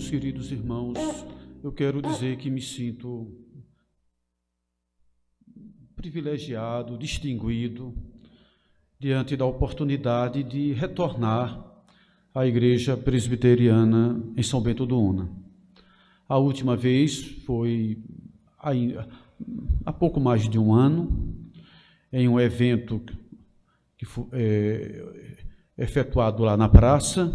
meus queridos irmãos, eu quero dizer que me sinto privilegiado, distinguido, diante da oportunidade de retornar à Igreja Presbiteriana em São Bento do Una. A última vez foi há pouco mais de um ano, em um evento que foi efetuado lá na praça,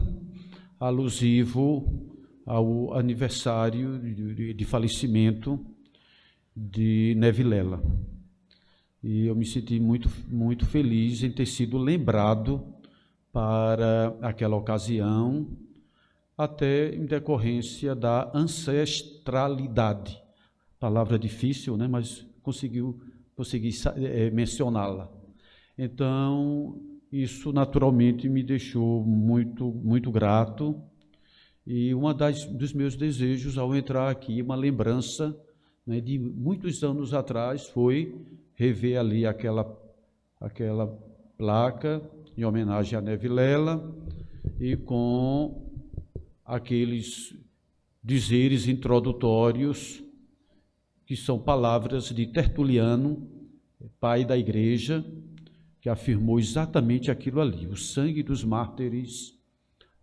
alusivo ao aniversário de falecimento de Nevilela. E eu me senti muito feliz em ter sido lembrado para aquela ocasião, até em decorrência da ancestralidade. Palavra difícil, né? Mas consegui mencioná-la. Então, isso naturalmente me deixou muito grato. E dos meus desejos ao entrar aqui, uma lembrança, né, de muitos anos atrás, foi rever ali aquela placa em homenagem a Nevilela e com aqueles dizeres introdutórios que são palavras de Tertuliano, pai da Igreja, que afirmou exatamente aquilo ali: o sangue dos mártires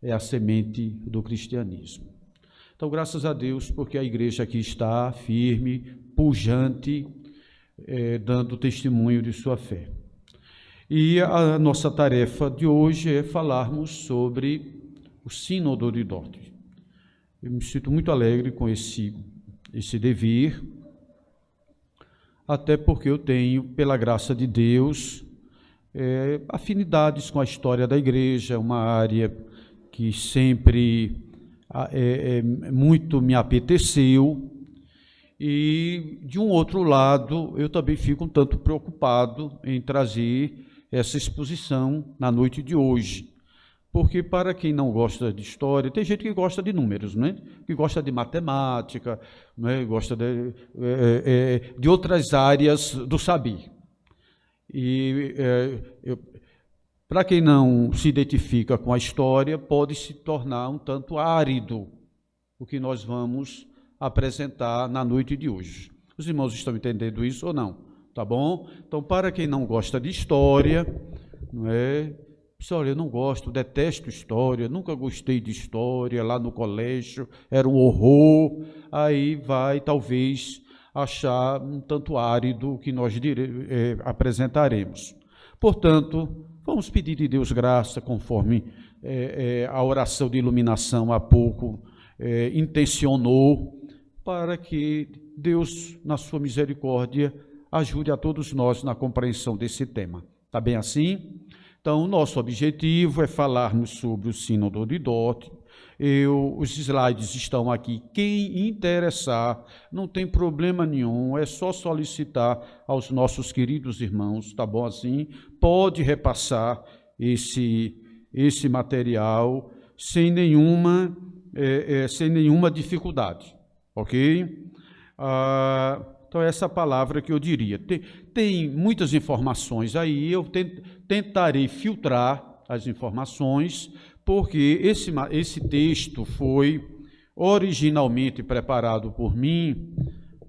é a semente do cristianismo. Então, graças a Deus, porque a Igreja aqui está firme, pujante, dando testemunho de sua fé. E a nossa tarefa de hoje é falarmos sobre o Sínodo de Dort. Eu me sinto muito alegre com esse dever, até porque eu tenho, pela graça de Deus, afinidades com a história da Igreja, uma área que sempre muito me apeteceu. E, de um outro lado, eu também fico um tanto preocupado em trazer essa exposição na noite de hoje, porque para quem não gosta de história, tem gente que gosta de números, né? Que gosta de matemática, né? Gosta de outras áreas do saber. E para quem não se identifica com a história, pode se tornar um tanto árido o que nós vamos apresentar na noite de hoje. Os irmãos estão entendendo isso ou não? Tá bom? Então, para quem não gosta de história, não é? Olha, eu não gosto, detesto história, nunca gostei de história, lá no colégio era um horror, aí vai talvez achar um tanto árido o que nós apresentaremos. Portanto, vamos pedir de Deus graça, conforme a oração de iluminação há pouco intencionou, para que Deus, na sua misericórdia, ajude a todos nós na compreensão desse tema. Está bem assim? Então, o nosso objetivo é falarmos sobre o Sínodo de Dort. Os slides estão aqui. Quem interessar, não tem problema nenhum, é só solicitar aos nossos queridos irmãos, tá bom assim? Pode repassar esse material sem nenhuma dificuldade. Ok? Então, essa palavra que eu diria. Tem muitas informações aí, eu tentarei filtrar as informações, porque esse texto foi originalmente preparado por mim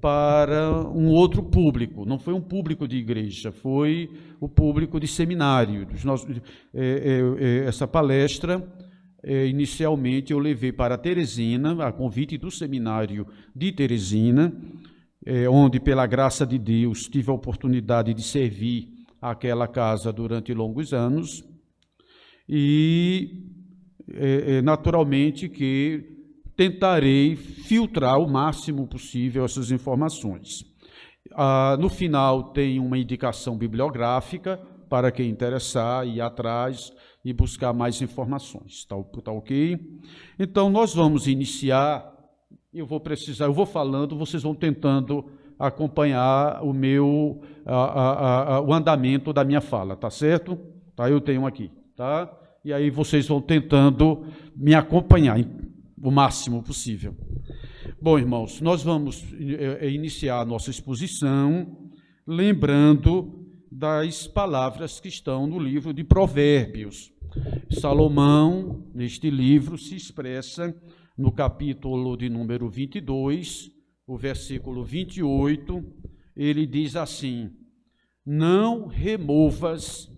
para um outro público, não foi um público de igreja, foi o público de seminário. Essa palestra, inicialmente, eu levei para Teresina, a convite do seminário de Teresina, onde, pela graça de Deus, tive a oportunidade de servir aquela casa durante longos anos, e naturalmente que tentarei filtrar o máximo possível essas informações. No final tem uma indicação bibliográfica para quem interessar, ir atrás e buscar mais informações, tá ok? Então, nós vamos iniciar. Eu vou falando, vocês vão tentando acompanhar o andamento da minha fala, tá certo? Tá, eu tenho aqui, tá? E aí vocês vão tentando me acompanhar o máximo possível. Bom, irmãos, nós vamos iniciar a nossa exposição lembrando das palavras que estão no livro de Provérbios. Salomão, neste livro, se expressa no capítulo de número 22, o versículo 28, ele diz assim: não removas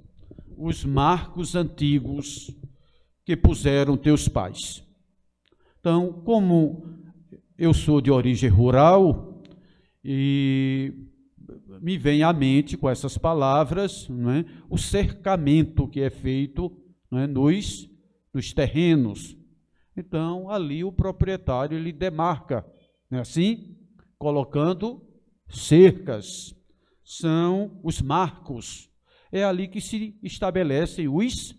os marcos antigos que puseram teus pais. Então, como eu sou de origem rural, e me vem à mente com essas palavras, não é, o cercamento que é feito, não é, nos terrenos. Então, ali o proprietário ele demarca, não é assim? Colocando cercas, são os marcos. É ali que se estabelecem os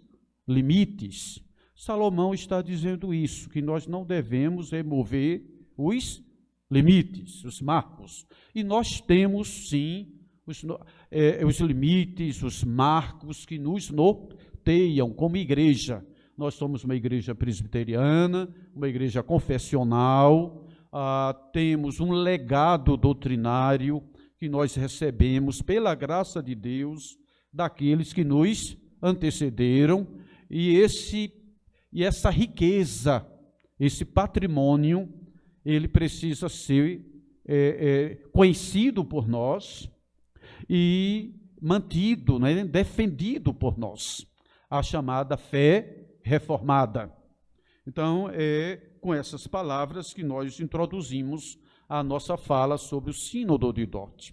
limites. Salomão está dizendo isso, que nós não devemos remover os limites, os marcos. E nós temos, sim, os limites, os marcos que nos norteiam como igreja. Nós somos uma igreja presbiteriana, uma igreja confessional, temos um legado doutrinário que nós recebemos pela graça de Deus, daqueles que nos antecederam, e essa riqueza, esse patrimônio, ele precisa ser conhecido por nós e mantido, né, defendido por nós, a chamada fé reformada. Então, é com essas palavras que nós introduzimos a nossa fala sobre o Sínodo de Dort.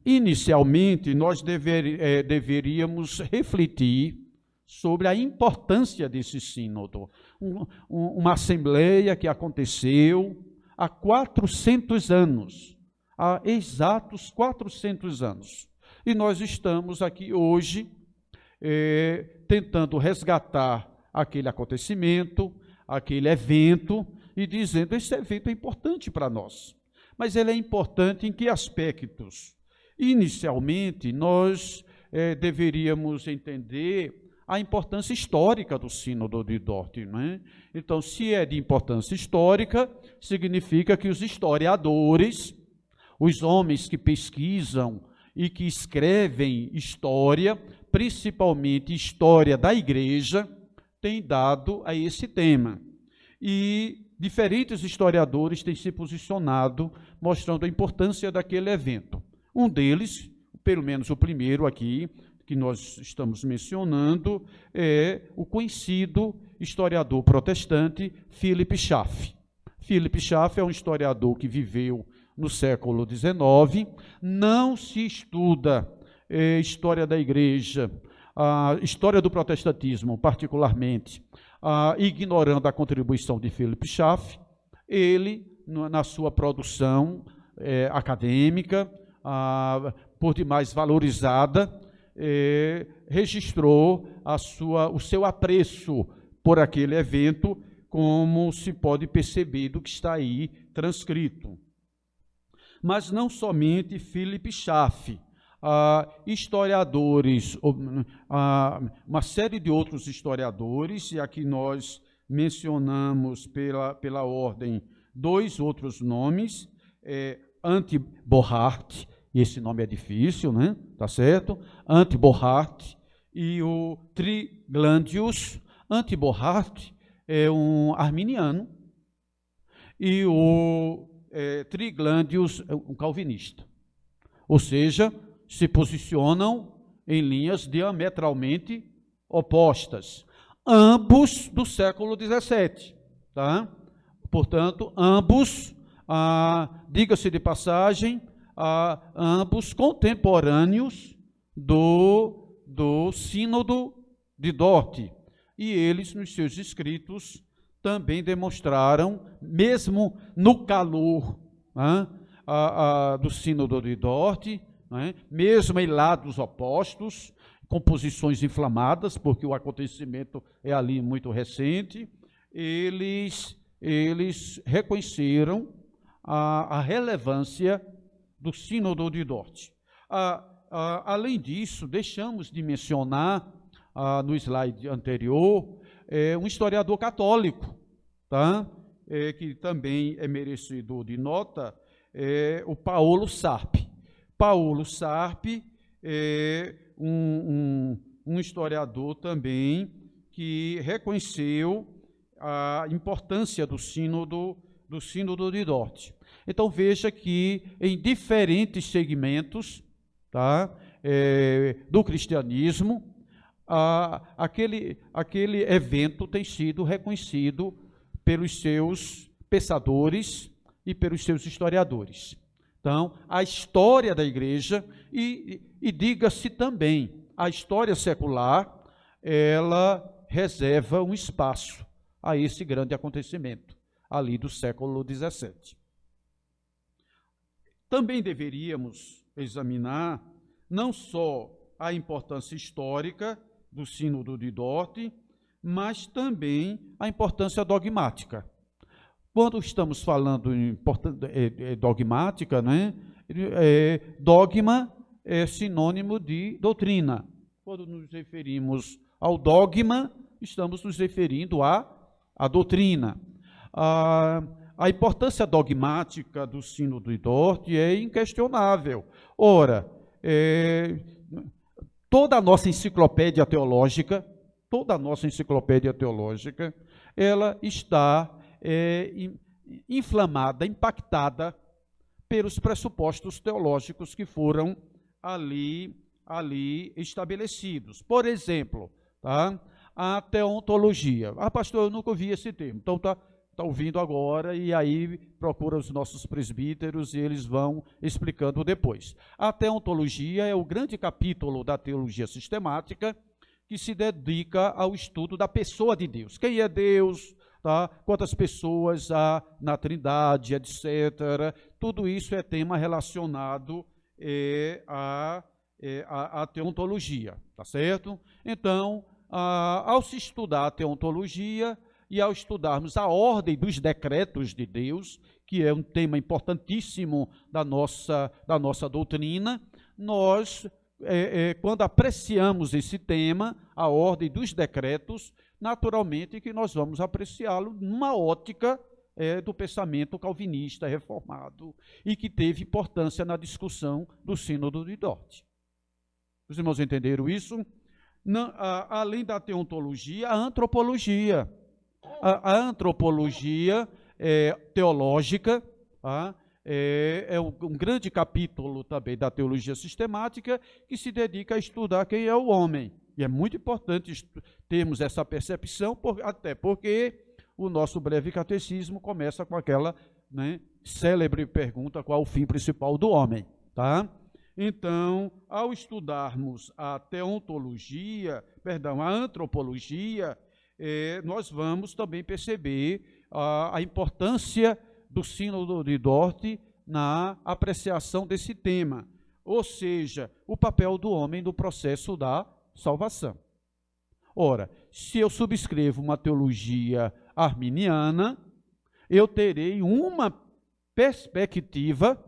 Inicialmente, nós deveríamos refletir sobre a importância desse sínodo. Uma assembleia que aconteceu há 400 anos, há exatos 400 anos. E nós estamos aqui hoje tentando resgatar aquele acontecimento, aquele evento, e dizendo, esse evento é importante para nós. Mas ele é importante em que aspectos? Inicialmente, nós deveríamos entender a importância histórica do Sínodo de Dort, não é? Então, se é de importância histórica, significa que os historiadores, os homens que pesquisam e que escrevem história, principalmente história da igreja, têm dado a esse tema. E diferentes historiadores têm se posicionado, mostrando a importância daquele evento. Um deles, pelo menos o primeiro aqui, que nós estamos mencionando, é o conhecido historiador protestante Philip Schaff. Philip Schaff é um historiador que viveu no século XIX, não se estuda história da igreja, a história do protestantismo particularmente, ignorando a contribuição de Philip Schaff. Ele, na sua produção acadêmica, por demais valorizada, registrou o seu apreço por aquele evento, como se pode perceber do que está aí transcrito. Mas não somente Philip Schaff, historiadores, uma série de outros historiadores, e aqui nós mencionamos pela ordem 2 outros nomes, Anti-Bohart, esse nome é difícil, né? Tá certo? Anti-Bohart e o Triglandius. Anti-Bohart é um arminiano e o Triglandius é um calvinista. Ou seja, se posicionam em linhas diametralmente opostas. Ambos do século XVII, tá? Portanto, ambos, diga-se de passagem, ambos contemporâneos do Sínodo de Dort. E eles, nos seus escritos, também demonstraram, mesmo no calor do Sínodo de Dort, mesmo em lados opostos, com posições inflamadas, porque o acontecimento é ali muito recente, eles reconheceram a relevância do Sínodo de Dort. Além disso, deixamos de mencionar, no slide anterior, um historiador católico, tá? Que também é merecido de nota, o Paulo Sarpi. Paulo Sarpi é um historiador também que reconheceu a importância do sínodo de Dort. Então veja que em diferentes segmentos, tá, do cristianismo, aquele evento tem sido reconhecido pelos seus pensadores e pelos seus historiadores. Então, a história da igreja, e diga-se também, a história secular, ela reserva um espaço a esse grande acontecimento, ali do século XVII. Também deveríamos examinar não só a importância histórica do Sínodo de Dort, mas também a importância dogmática. Quando estamos falando em dogmática, né, dogma é sinônimo de doutrina. Quando nos referimos ao dogma, estamos nos referindo à doutrina. A importância dogmática do Sínodo de Dort é inquestionável. Ora, toda a nossa enciclopédia teológica, ela está inflamada, impactada pelos pressupostos teológicos que foram ali estabelecidos. Por exemplo, tá, a teontologia. Pastor, eu nunca ouvi esse termo. Então está ouvindo agora, e aí procura os nossos presbíteros e eles vão explicando depois. A teontologia é o grande capítulo da teologia sistemática que se dedica ao estudo da pessoa de Deus. Quem é Deus? Tá? Quantas pessoas há na Trindade, etc. Tudo isso é tema relacionado à teontologia, tá certo? Então, ao se estudar a teontologia e ao estudarmos a ordem dos decretos de Deus, que é um tema importantíssimo da nossa doutrina, nós, quando apreciamos esse tema, a ordem dos decretos, naturalmente que nós vamos apreciá-lo numa ótica do pensamento calvinista reformado e que teve importância na discussão do Sínodo de Dort. Os irmãos entenderam isso? Além da teontologia, a antropologia. A antropologia teológica é um grande capítulo também da teologia sistemática que se dedica a estudar quem é o homem. E é muito importante termos essa percepção, até porque o nosso breve catecismo começa com aquela, né, célebre pergunta: qual o fim principal do homem? Tá? Então, ao estudarmos a antropologia, nós vamos também perceber a importância do Sínodo de Dort na apreciação desse tema, ou seja, o papel do homem no processo da salvação. Ora, se eu subscrevo uma teologia arminiana, eu terei uma perspectiva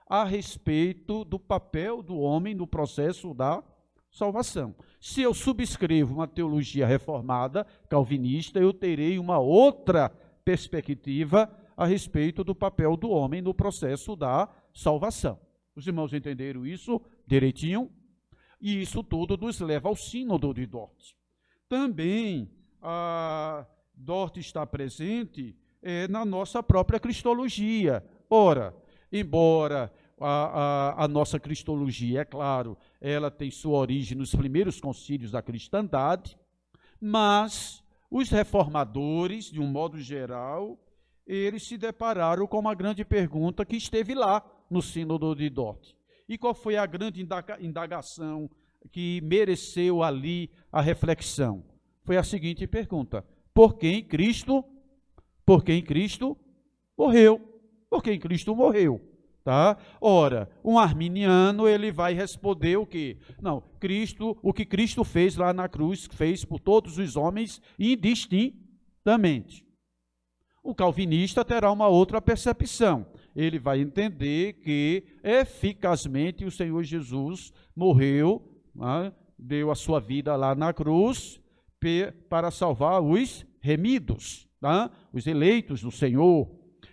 a respeito do papel do homem no processo da salvação. Se eu subscrevo uma teologia reformada, calvinista, eu terei uma outra perspectiva a respeito do papel do homem no processo da salvação. Os irmãos entenderam isso direitinho? E isso tudo nos leva ao Sínodo de Dort. Também Dort está presente na nossa própria cristologia. Ora, embora a nossa cristologia, é claro, ela tem sua origem nos primeiros concílios da cristandade, mas os reformadores, de um modo geral, eles se depararam com uma grande pergunta que esteve lá no Sínodo de Dort. E qual foi a grande indagação que mereceu ali a reflexão? Foi a seguinte pergunta: por quem Cristo morreu? Por quem Cristo morreu? Tá? Ora, um arminiano, ele vai responder o quê? Não, o que Cristo fez lá na cruz, fez por todos os homens indistintamente. O calvinista terá uma outra percepção. Ele vai entender que eficazmente o Senhor Jesus morreu, né, deu a sua vida lá na cruz para salvar os remidos, tá? Os eleitos do Senhor.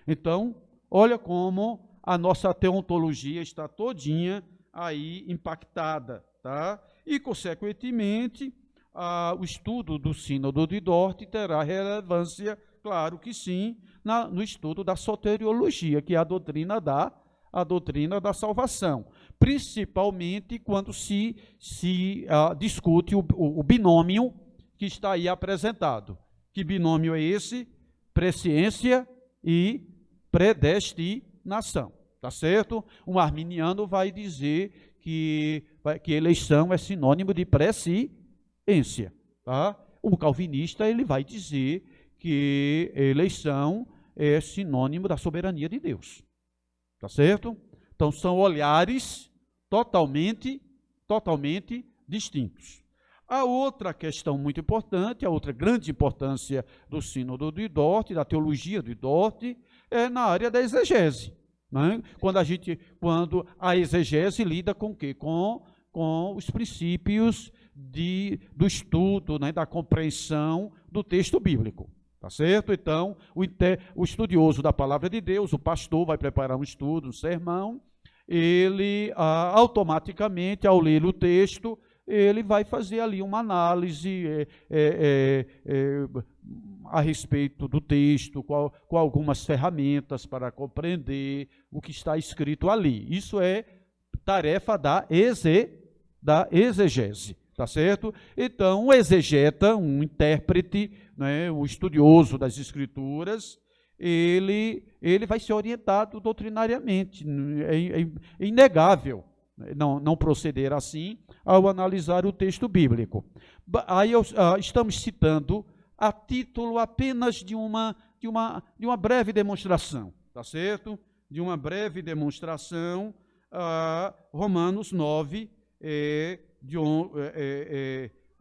Então, olha como a nossa teontologia está todinha aí impactada, tá? E, consequentemente, o estudo do Sínodo de Dort terá relevância, claro que sim, no estudo da soteriologia, que é a doutrina da salvação, principalmente quando se discute o binômio que está aí apresentado. Que binômio é esse? Presciência e predestinação, tá certo? Um arminiano vai dizer que eleição é sinônimo de presciência, tá? O calvinista, ele vai dizer que eleição é sinônimo da soberania de Deus, tá certo? Então, são olhares totalmente distintos. A outra questão muito importante, a outra grande importância do Sínodo de Dort, da teologia de Dort, é na área da exegese, né? Quando a exegese lida com o quê? Com os princípios do estudo, né, da compreensão do texto bíblico. Tá certo? Então, o estudioso da palavra de Deus, o pastor, vai preparar um estudo, um sermão, ele automaticamente, ao ler o texto, ele vai fazer ali uma análise a respeito do texto, com algumas ferramentas para compreender o que está escrito ali. Isso é tarefa da exegese. Tá certo? Então, um exegeta, um intérprete, né, um estudioso das Escrituras, ele vai ser orientado doutrinariamente. É inegável não proceder assim ao analisar o texto bíblico. Aí estamos citando a título apenas de uma breve demonstração, tá certo? De uma breve demonstração, Romanos 9, de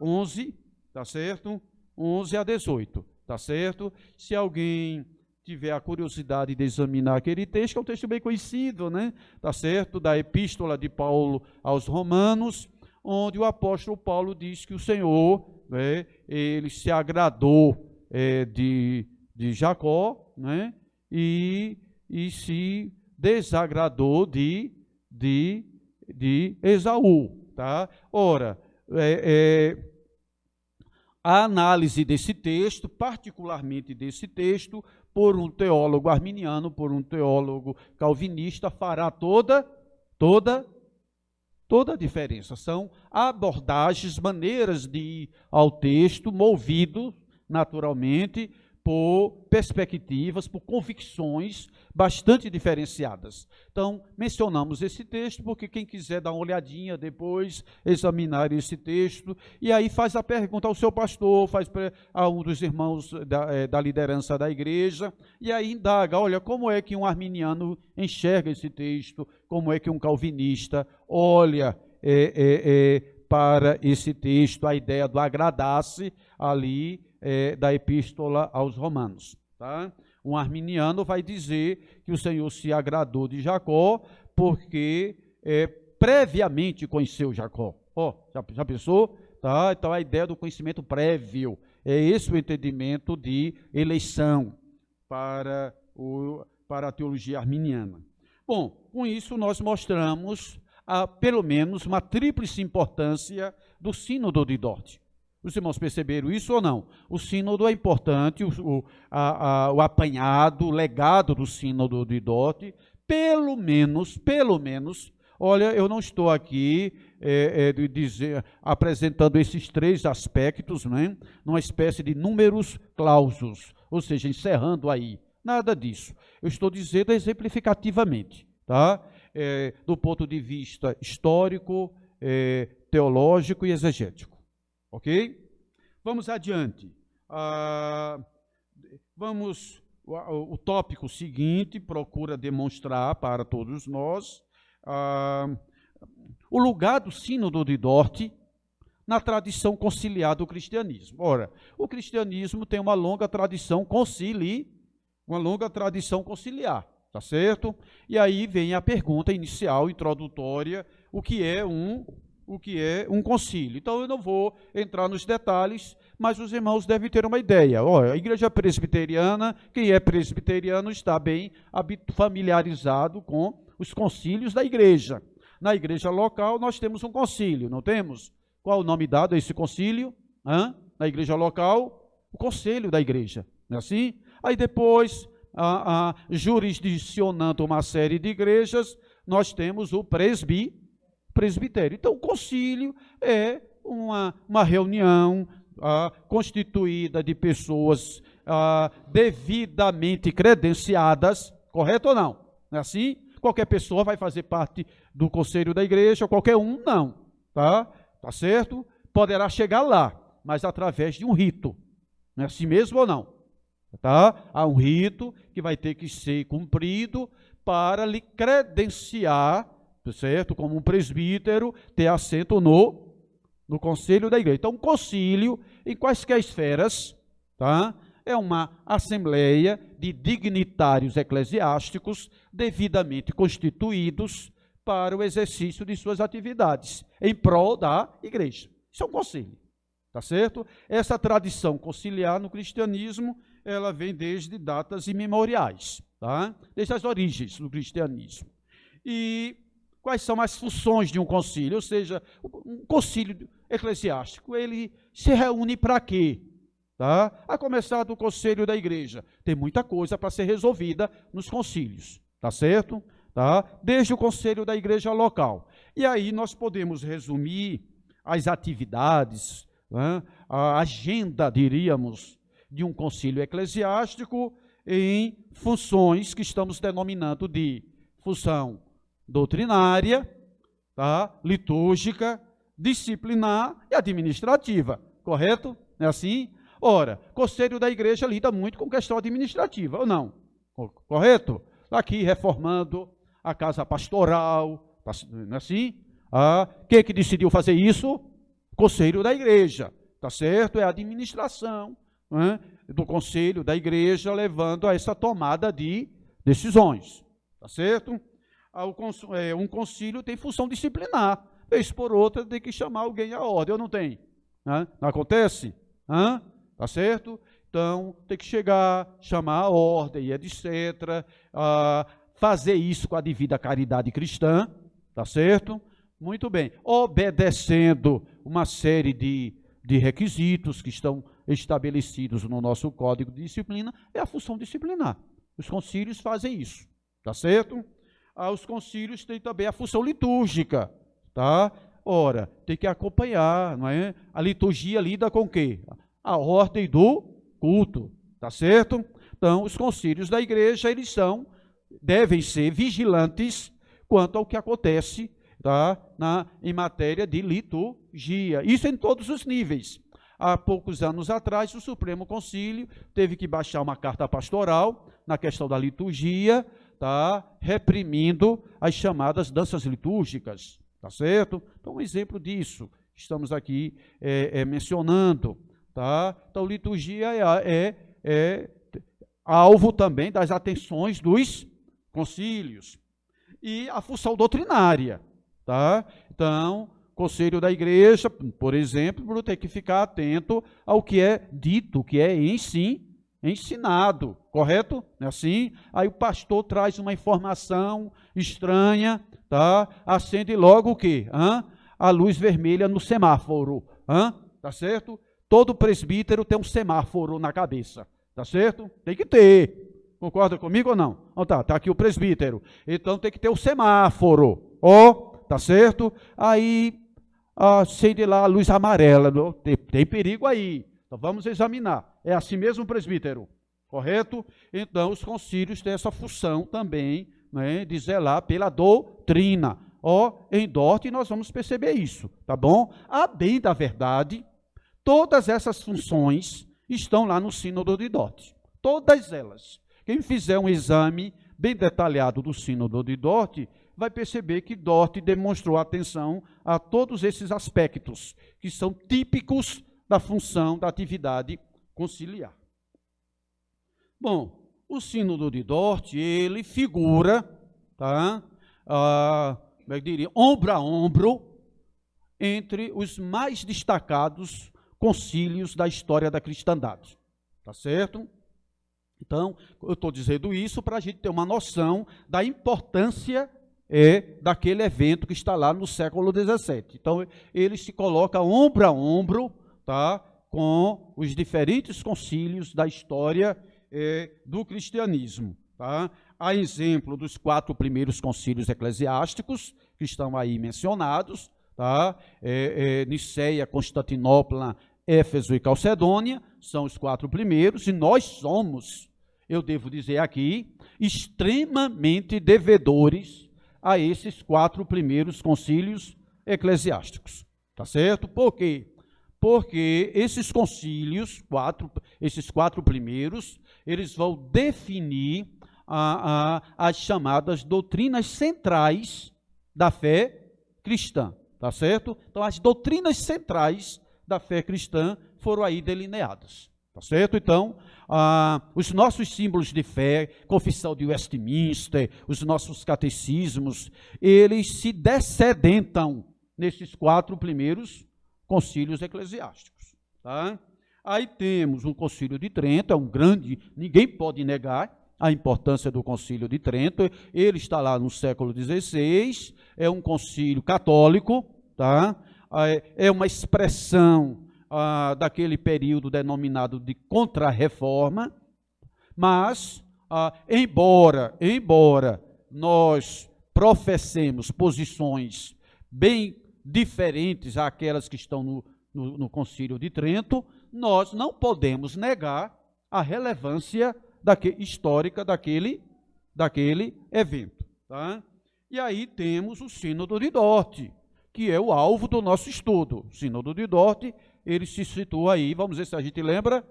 11, tá certo? 11 a 18, tá certo? Se alguém tiver a curiosidade de examinar aquele texto, que é um texto bem conhecido, né? Tá certo? Da epístola de Paulo aos Romanos, onde o apóstolo Paulo diz que o Senhor, né, ele se agradou de Jacó, né? E se desagradou de Esaú. Tá? Ora, a análise desse texto, particularmente desse texto, por um teólogo arminiano, por um teólogo calvinista, fará toda a diferença. São abordagens, maneiras de ir ao texto, movido naturalmente por perspectivas, por convicções bastante diferenciadas. Então, mencionamos esse texto, porque quem quiser dar uma olhadinha depois, examinar esse texto, e aí faz a pergunta ao seu pastor, faz a um dos irmãos da liderança da igreja, e aí indaga, olha, como é que um arminiano enxerga esse texto, como é que um calvinista olha para esse texto, a ideia do agradar-se ali, da epístola aos Romanos. Tá? Um arminiano vai dizer que o Senhor se agradou de Jacó porque previamente conheceu Jacó. Já pensou? Tá? Então a ideia do conhecimento prévio, é esse o entendimento de eleição para a teologia arminiana. Bom, com isso nós mostramos pelo menos uma tríplice importância do Sínodo de Dort. Os irmãos perceberam isso ou não? O sínodo é importante, o apanhado, o legado do Sínodo de Dort, pelo menos, olha, eu não estou aqui apresentando esses três aspectos, né, numa espécie de números clausus, ou seja, encerrando aí, nada disso. Eu estou dizendo exemplificativamente, tá? Do ponto de vista histórico, teológico e exegético. Ok? Vamos adiante. O tópico seguinte procura demonstrar para todos nós o lugar do Sínodo de Dort na tradição conciliar do cristianismo. Ora, o cristianismo tem uma longa tradição conciliar, tá certo? E aí vem a pergunta inicial, introdutória, o que é um concílio. Então, eu não vou entrar nos detalhes, mas os irmãos devem ter uma ideia. Olha, a igreja presbiteriana, quem é presbiteriano está bem familiarizado com os concílios da igreja. Na igreja local, nós temos um concílio, não temos? Qual o nome dado a esse concílio? Na igreja local, o conselho da igreja, não é assim? Aí depois, jurisdicionando uma série de igrejas, nós temos o presbitério. Então, o concílio é uma reunião constituída de pessoas devidamente credenciadas, correto ou não? Não é assim? Qualquer pessoa vai fazer parte do conselho da igreja, qualquer um não, tá certo? Poderá chegar lá, mas através de um rito, não é assim mesmo ou não? Tá? Há um rito que vai ter que ser cumprido para lhe credenciar, certo? Como um presbítero, ter assento no conselho da igreja. Então, um concílio, em quaisquer esferas, tá? É uma assembleia de dignitários eclesiásticos devidamente constituídos para o exercício de suas atividades em prol da igreja. Isso é um concílio, tá certo? Essa tradição conciliar no cristianismo, ela vem desde datas imemoriais, tá? Desde as origens do cristianismo. E quais são as funções de um concílio? Ou seja, um concílio eclesiástico, ele se reúne para quê? Tá? A começar do conselho da igreja. Tem muita coisa para ser resolvida nos concílios, tá certo? Tá? Desde o conselho da igreja local. E aí nós podemos resumir as atividades, né? A agenda, diríamos, de um concílio eclesiástico em funções que estamos denominando de função doutrinária, tá? Litúrgica, disciplinar e administrativa, correto? Não é assim? Ora, o conselho da igreja lida muito com questão administrativa, ou não? Correto? Aqui, reformando a casa pastoral, não é assim? Quem que decidiu fazer isso? O conselho da igreja, tá certo? É a administração, né, do conselho da igreja, levando a essa tomada de decisões, tá certo? Um concílio tem função disciplinar, vez por outra tem que chamar alguém à ordem, ou não tem? Não acontece? Tá certo? Então, tem que chegar, chamar a ordem, etc. Fazer isso com a devida caridade cristã, tá certo? Muito bem. Obedecendo uma série de requisitos que estão estabelecidos no nosso Código de Disciplina, é a função disciplinar. Os concílios fazem isso, tá certo? Os concílios têm também a função litúrgica, tá? Ora, tem que acompanhar, não é? A liturgia lida com o quê? A ordem do culto, tá certo? Então, os concílios da igreja, eles devem ser vigilantes quanto ao que acontece, tá? Em matéria de liturgia. Isso em todos os níveis. Há poucos anos atrás, o Supremo Concílio teve que baixar uma carta pastoral na questão da liturgia, tá? Reprimindo as chamadas danças litúrgicas, tá certo? Então, um exemplo disso, estamos aqui mencionando. Tá? Então, liturgia é alvo também das atenções dos concílios. E a função doutrinária. Tá? Então, o conselho da igreja, por exemplo, tem que ficar atento ao que é dito, que é ensinado, correto? Não é assim? Aí o pastor traz uma informação estranha, tá? Acende logo o quê? A luz vermelha no semáforo. Tá certo? Todo presbítero tem um semáforo na cabeça, tá certo? Tem que ter. Concorda comigo ou não? Tá aqui o presbítero. Então tem que ter o semáforo, tá certo? Aí acende lá a luz amarela, tem perigo aí. Então vamos examinar. É assim mesmo, presbítero? Correto? Então os concílios têm essa função também, né, de zelar pela doutrina. Em Dort nós vamos perceber isso, tá bom? A bem da verdade, todas essas funções estão lá no Sínodo de Dort. Todas elas. Quem fizer um exame bem detalhado do Sínodo de Dort, vai perceber que Dort demonstrou atenção a todos esses aspectos, que são típicos da função da atividade conciliar. Bom, o Sínodo de Dort, ele figura, tá? Como eu diria, ombro a ombro, entre os mais destacados concílios da história da cristandade, tá certo? Então, eu estou dizendo isso para a gente ter uma noção da importância daquele evento que está lá no século XVII. Então, ele se coloca ombro a ombro, tá? com os diferentes concílios da história do cristianismo. Tá? A exemplo dos 4 primeiros concílios eclesiásticos, que estão aí mencionados, tá? Niceia, Constantinopla, Éfeso e Calcedônia, são os 4 primeiros, e nós somos, eu devo dizer aqui, extremamente devedores a esses 4 primeiros concílios eclesiásticos. Tá certo? Por quê? Porque esses concílios, esses 4 primeiros, eles vão definir as chamadas doutrinas centrais da fé cristã, tá certo? Então, as doutrinas centrais da fé cristã foram aí delineadas, tá certo? Então, os nossos símbolos de fé, Confissão de Westminster, os nossos catecismos, eles se descedentam nesses 4 primeiros concílios eclesiásticos, tá? Aí temos o Concílio de Trento, é um grande, ninguém pode negar a importância do Concílio de Trento, ele está lá no século XVI, é um concílio católico, tá? É uma expressão daquele período denominado de Contra-Reforma, mas, embora nós professemos posições bem diferentes àquelas que estão no Concílio de Trento, nós não podemos negar a relevância histórica daquele evento. Tá? E aí temos o Sínodo de Dort, que é o alvo do nosso estudo. O Sínodo de Dort, ele se situa aí, vamos ver se a gente lembra,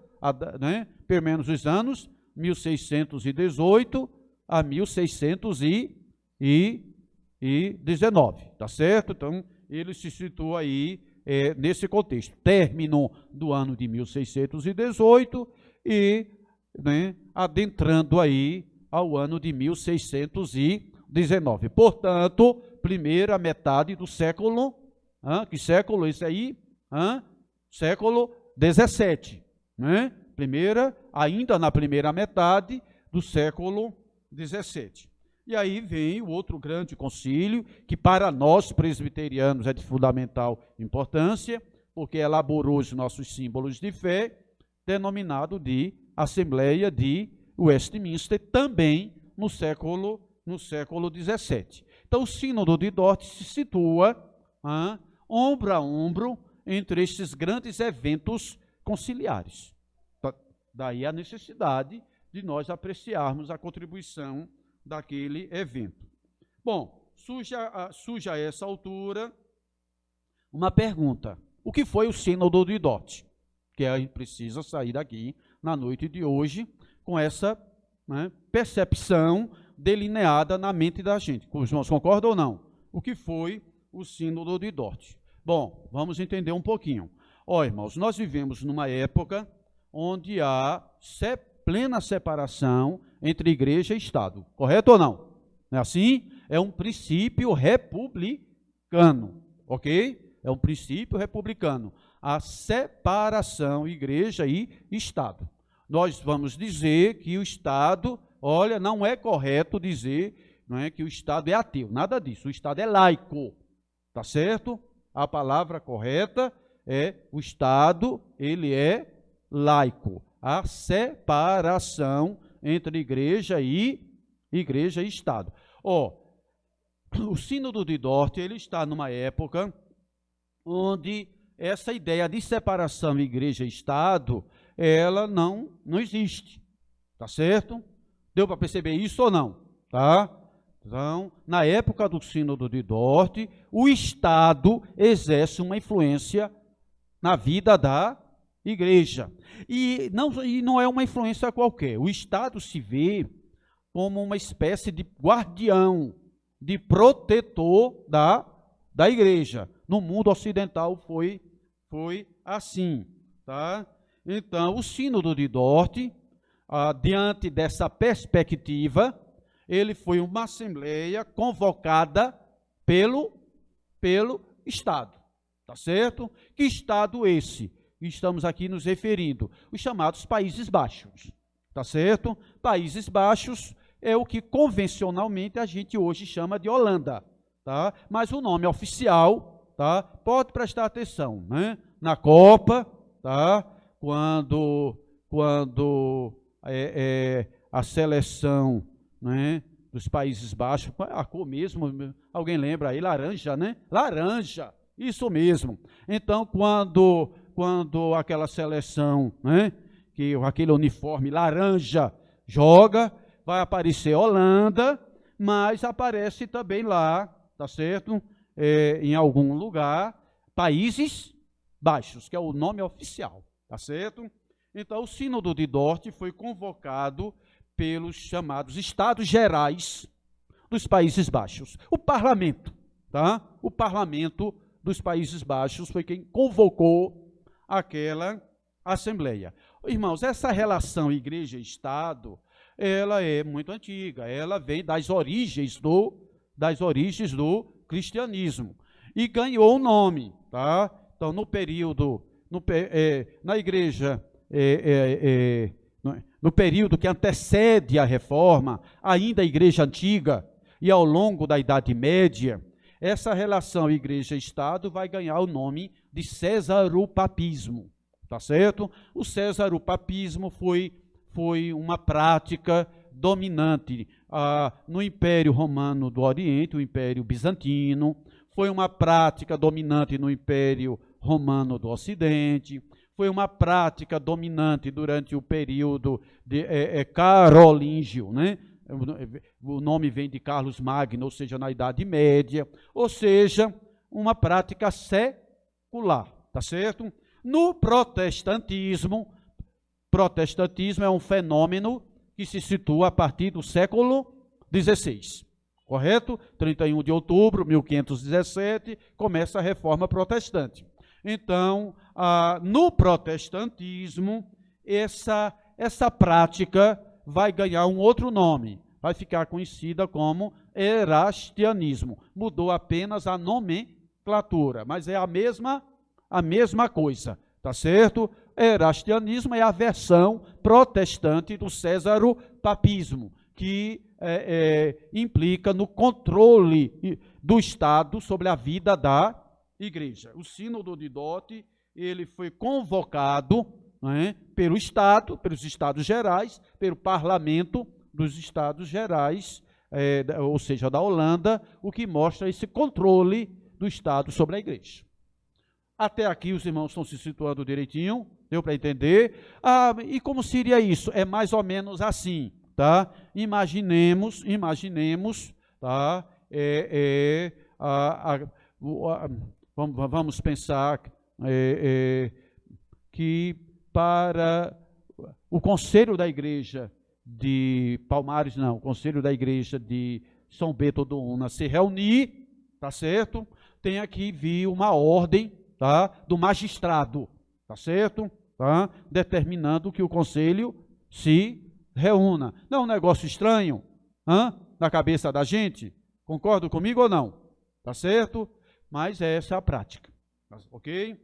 pelo menos os anos 1618 a 1619, tá certo? Então, ele se situa aí nesse contexto. Término do ano de 1618 e adentrando aí ao ano de 1619. Portanto, primeira metade do século, que século é esse aí? Século XVII, né? Ainda na primeira metade do século XVII. E aí vem o outro grande concílio, que para nós presbiterianos é de fundamental importância, porque elaborou os nossos símbolos de fé, denominado de Assembleia de Westminster, também no século XVII. Então, o Sínodo de Dort se situa ombro a ombro entre estes grandes eventos conciliares. Daí a necessidade de nós apreciarmos a contribuição daquele evento. Bom, surge a essa altura uma pergunta. O que foi o Sínodo de Dort? Que a gente precisa sair daqui na noite de hoje com essa percepção delineada na mente da gente. Os irmãos concordam ou não? O que foi o Sínodo de Dort? Bom, vamos entender um pouquinho. Irmãos, nós vivemos numa época onde há plena separação entre igreja e Estado. Correto ou não? Não é assim? É um princípio republicano, ok? É um princípio republicano. A separação igreja e Estado. Nós vamos dizer que o Estado, não é correto dizer que o Estado é ateu, nada disso. O Estado é laico, tá certo? A palavra correta é o Estado, ele é laico. A separação entre igreja e Estado. O Sínodo de Dort, ele está numa época onde essa ideia de separação igreja e Estado, ela não existe, tá certo? Deu para perceber isso ou não? Tá? Então, na época do Sínodo de Dort, o Estado exerce uma influência na vida da igreja. E não é uma influência qualquer. O Estado se vê como uma espécie de guardião, de protetor da igreja. No mundo ocidental foi assim. Tá? Então, o Sínodo de Dort, diante dessa perspectiva, ele foi uma assembleia convocada pelo Estado. Tá certo? Que Estado esse? Estamos aqui nos referindo os chamados Países Baixos, tá certo? Países Baixos é o que convencionalmente a gente hoje chama de Holanda, tá? Mas o nome oficial, tá? Pode prestar atenção, né? Na Copa, tá? quando a seleção, né, dos Países Baixos, a cor mesmo, alguém lembra aí, laranja, né? Laranja, isso mesmo. Então, quando aquela seleção, né, aquele uniforme laranja joga, vai aparecer Holanda, mas aparece também lá, tá certo? Em algum lugar, Países Baixos, que é o nome oficial, tá certo? Então, o Sínodo de Dort foi convocado pelos chamados Estados Gerais dos Países Baixos. O parlamento, tá? O parlamento dos Países Baixos foi quem convocou aquela assembleia. Irmãos, essa relação igreja-estado, ela é muito antiga, ela vem das origens do cristianismo e ganhou um nome, tá? Então, no período, na igreja, no período que antecede a reforma, ainda a igreja antiga, e ao longo da Idade Média, essa relação igreja-estado vai ganhar o nome de cesaropapismo, tá certo? O cesaropapismo foi uma prática dominante no Império Romano do Oriente, o Império Bizantino, foi uma prática dominante no Império Romano do Ocidente, foi uma prática dominante durante o período carolíngio, né? O nome vem de Carlos Magno, ou seja, na Idade Média, ou seja, uma prática secular, tá certo? No protestantismo é um fenômeno que se situa a partir do século XVI, correto? 31 de outubro de 1517, começa a Reforma Protestante. Então, no protestantismo, essa prática vai ganhar um outro nome, vai ficar conhecida como erastianismo. Mudou apenas a nomenclatura, mas é a mesma coisa, tá certo? Erastianismo é a versão protestante do cesaropapismo, que implica no controle do Estado sobre a vida da igreja. O Sínodo de Dort, ele foi convocado, né, pelos Estados Gerais, pelo Parlamento dos Estados Gerais, ou seja, da Holanda, o que mostra esse controle do Estado sobre a igreja. Até aqui os irmãos estão se situando direitinho, deu para entender? E como seria isso? É mais ou menos assim, tá? Imaginemos, tá? Vamos pensar que para o Conselho da Igreja de Palmares, o Conselho da Igreja de São Bento do Una se reunir, tá certo? Tem aqui vir uma ordem, tá, do magistrado, tá certo? Tá? Determinando que o conselho se reúna. Não é um negócio estranho, na cabeça da gente? Concorda comigo ou não? Tá certo? Mas essa é a prática, ok?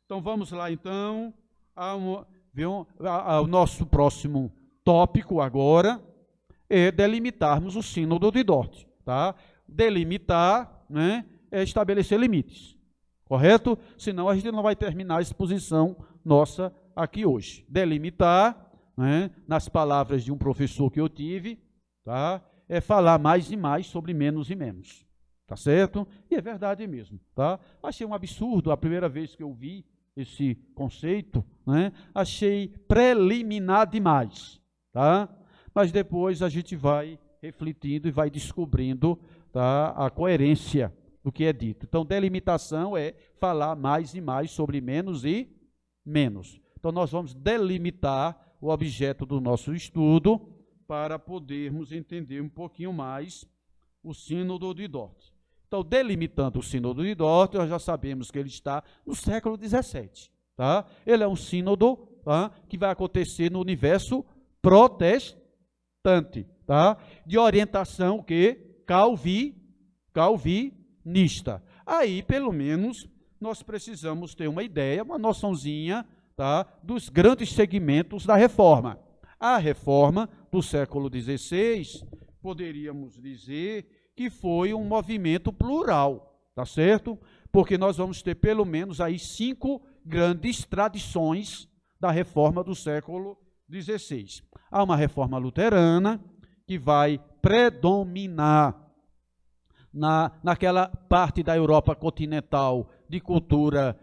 Então vamos lá então ao nosso próximo tópico agora, é delimitarmos o Sínodo de Dort, tá? Delimitar, né, é estabelecer limites, correto? Senão a gente não vai terminar a exposição nossa aqui hoje. Delimitar, né, nas palavras de um professor que eu tive, tá, é falar mais e mais sobre menos e menos, tá certo? E é verdade mesmo, tá? Achei um absurdo a primeira vez que eu vi esse conceito, né? Achei preliminar demais, tá? Mas depois a gente vai refletindo e vai descobrindo, tá, a coerência do que é dito. Então, delimitação é falar mais e mais sobre menos e menos. Então, nós vamos delimitar o objeto do nosso estudo para podermos entender um pouquinho mais o Sínodo de Dort. Então, delimitando o Sínodo de Dort, nós já sabemos que ele está no século XVII. Tá? Ele é um sínodo, tá, que vai acontecer no universo protestante, tá? De orientação que calvinista. Aí, pelo menos, nós precisamos ter uma ideia, uma noçãozinha, tá, dos grandes segmentos da reforma. A reforma do século XVI, poderíamos dizer que foi um movimento plural, tá certo? Porque nós vamos ter pelo menos aí 5 grandes tradições da reforma do século XVI. Há uma reforma luterana que vai predominar naquela parte da Europa continental de cultura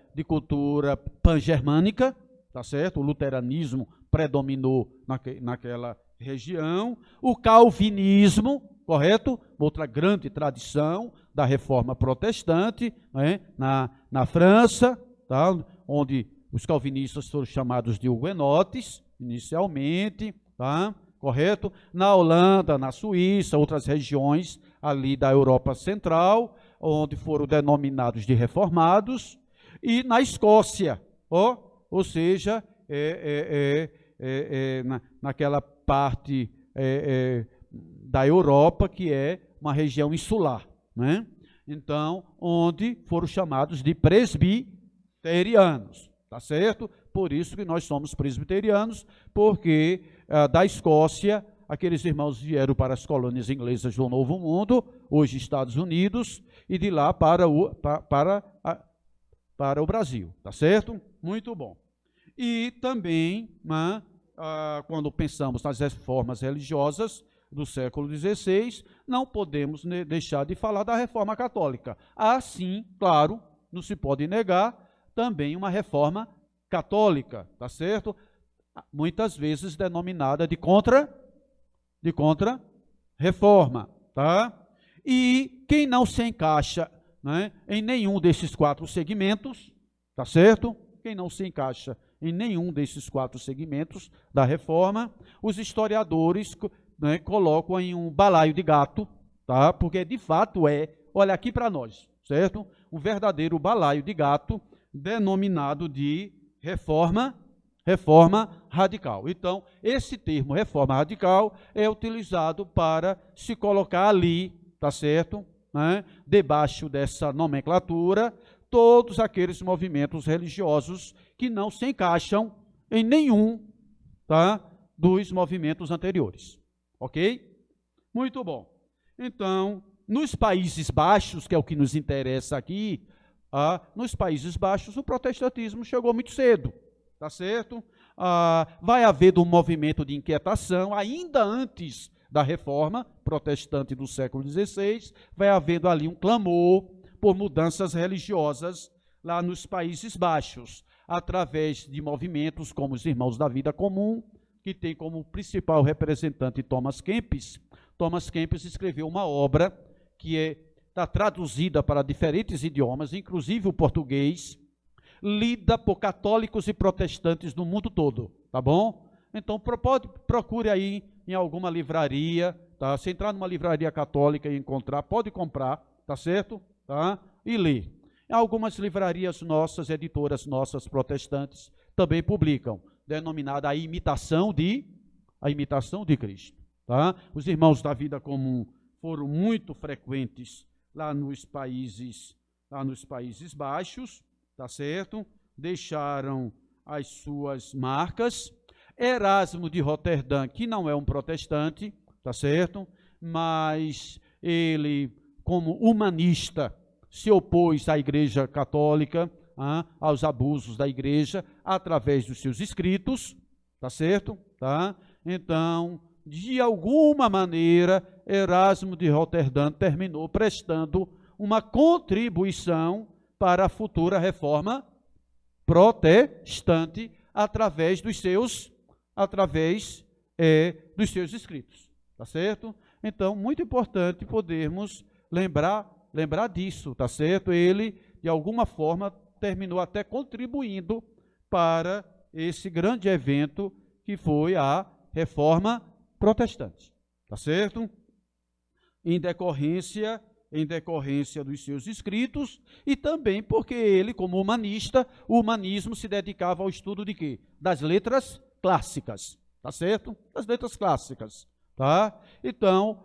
pan-germânica, tá certo? O luteranismo predominou naquela região. O calvinismo, correto? Outra grande tradição da reforma protestante, né? Na França, tá? Onde os calvinistas foram chamados de huguenotes, inicialmente, tá? Correto? Na Holanda, na Suíça, outras regiões ali da Europa Central, onde foram denominados de reformados, e na Escócia, ou seja, naquela parte da Europa que é uma região insular, né? Então, onde foram chamados de presbiterianos, tá certo? Por isso que nós somos presbiterianos, porque da Escócia, aqueles irmãos vieram para as colônias inglesas do Novo Mundo, hoje Estados Unidos, e de lá para o Brasil, tá certo? Muito bom. E também, né, quando pensamos nas reformas religiosas do século XVI, não podemos deixar de falar da reforma católica. Assim, claro, não se pode negar também uma reforma católica, tá certo? Muitas vezes denominada de contra-reforma, tá? E quem não se encaixa, né, em nenhum desses 4 segmentos, tá certo? Quem não se encaixa em nenhum desses 4 segmentos da reforma, os historiadores, né, colocam em um balaio de gato, tá? Porque de fato olha aqui para nós, certo? Um verdadeiro balaio de gato, denominado de reforma radical. Então, esse termo reforma radical é utilizado para se colocar ali, tá certo? Né? Debaixo dessa nomenclatura, todos aqueles movimentos religiosos que não se encaixam em nenhum, tá, dos movimentos anteriores. Ok? Muito bom. Então, nos Países Baixos, que é o que nos interessa aqui, nos Países Baixos o protestantismo chegou muito cedo, tá certo? Vai haver um movimento de inquietação, ainda antes da reforma protestante do século XVI, vai havendo ali um clamor por mudanças religiosas lá nos Países Baixos, através de movimentos como os Irmãos da Vida Comum, que tem como principal representante Thomas Kempis. Thomas Kempis escreveu uma obra que está traduzida para diferentes idiomas, inclusive o português, lida por católicos e protestantes no mundo todo, tá bom? Então, procure aí em alguma livraria, tá? Se entrar numa livraria católica e encontrar, pode comprar, tá certo? Tá? E ler. Algumas livrarias nossas, editoras nossas protestantes, também publicam, denominada a imitação de Cristo, tá? Os Irmãos da Vida Comum foram muito frequentes lá nos Países Baixos, tá certo? Deixaram as suas marcas. Erasmo de Roterdã, que não é um protestante, tá certo? Mas ele, como humanista, se opôs à Igreja Católica, aos abusos da Igreja, através dos seus escritos, tá certo? Tá? Então, de alguma maneira, Erasmo de Roterdã terminou prestando uma contribuição para a futura reforma protestante através dos seus escritos, tá certo? Então, muito importante podermos lembrar disso, tá certo? Ele, de alguma forma, terminou até contribuindo para esse grande evento que foi a Reforma Protestante, tá certo? Em decorrência dos seus escritos e também porque ele, como humanista, o humanismo se dedicava ao estudo de quê? Das letras clássicas, tá certo? Das letras clássicas, tá? Então,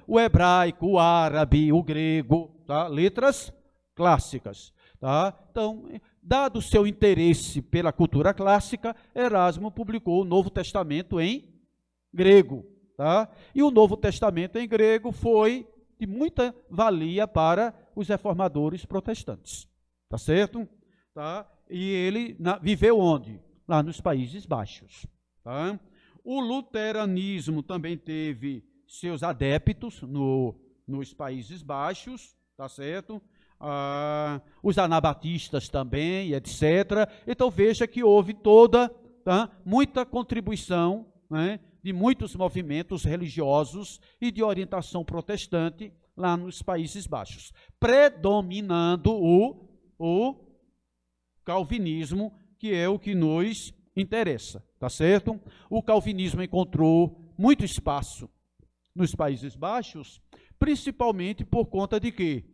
o hebraico, o árabe, o grego, tá? Letras clássicas, tá? Então, dado o seu interesse pela cultura clássica, Erasmo publicou o Novo Testamento em grego, tá? E o Novo Testamento em grego foi de muita valia para os reformadores protestantes, tá certo? Tá? E ele viveu onde? lá nos Países Baixos. Tá? O luteranismo também teve seus adeptos nos Países Baixos, tá certo? Os anabatistas também, etc. Então veja que houve muita contribuição, né, de muitos movimentos religiosos e de orientação protestante lá nos Países Baixos, predominando o calvinismo, que é o que nos interessa, tá certo? O calvinismo encontrou muito espaço nos Países Baixos, principalmente por conta de quê?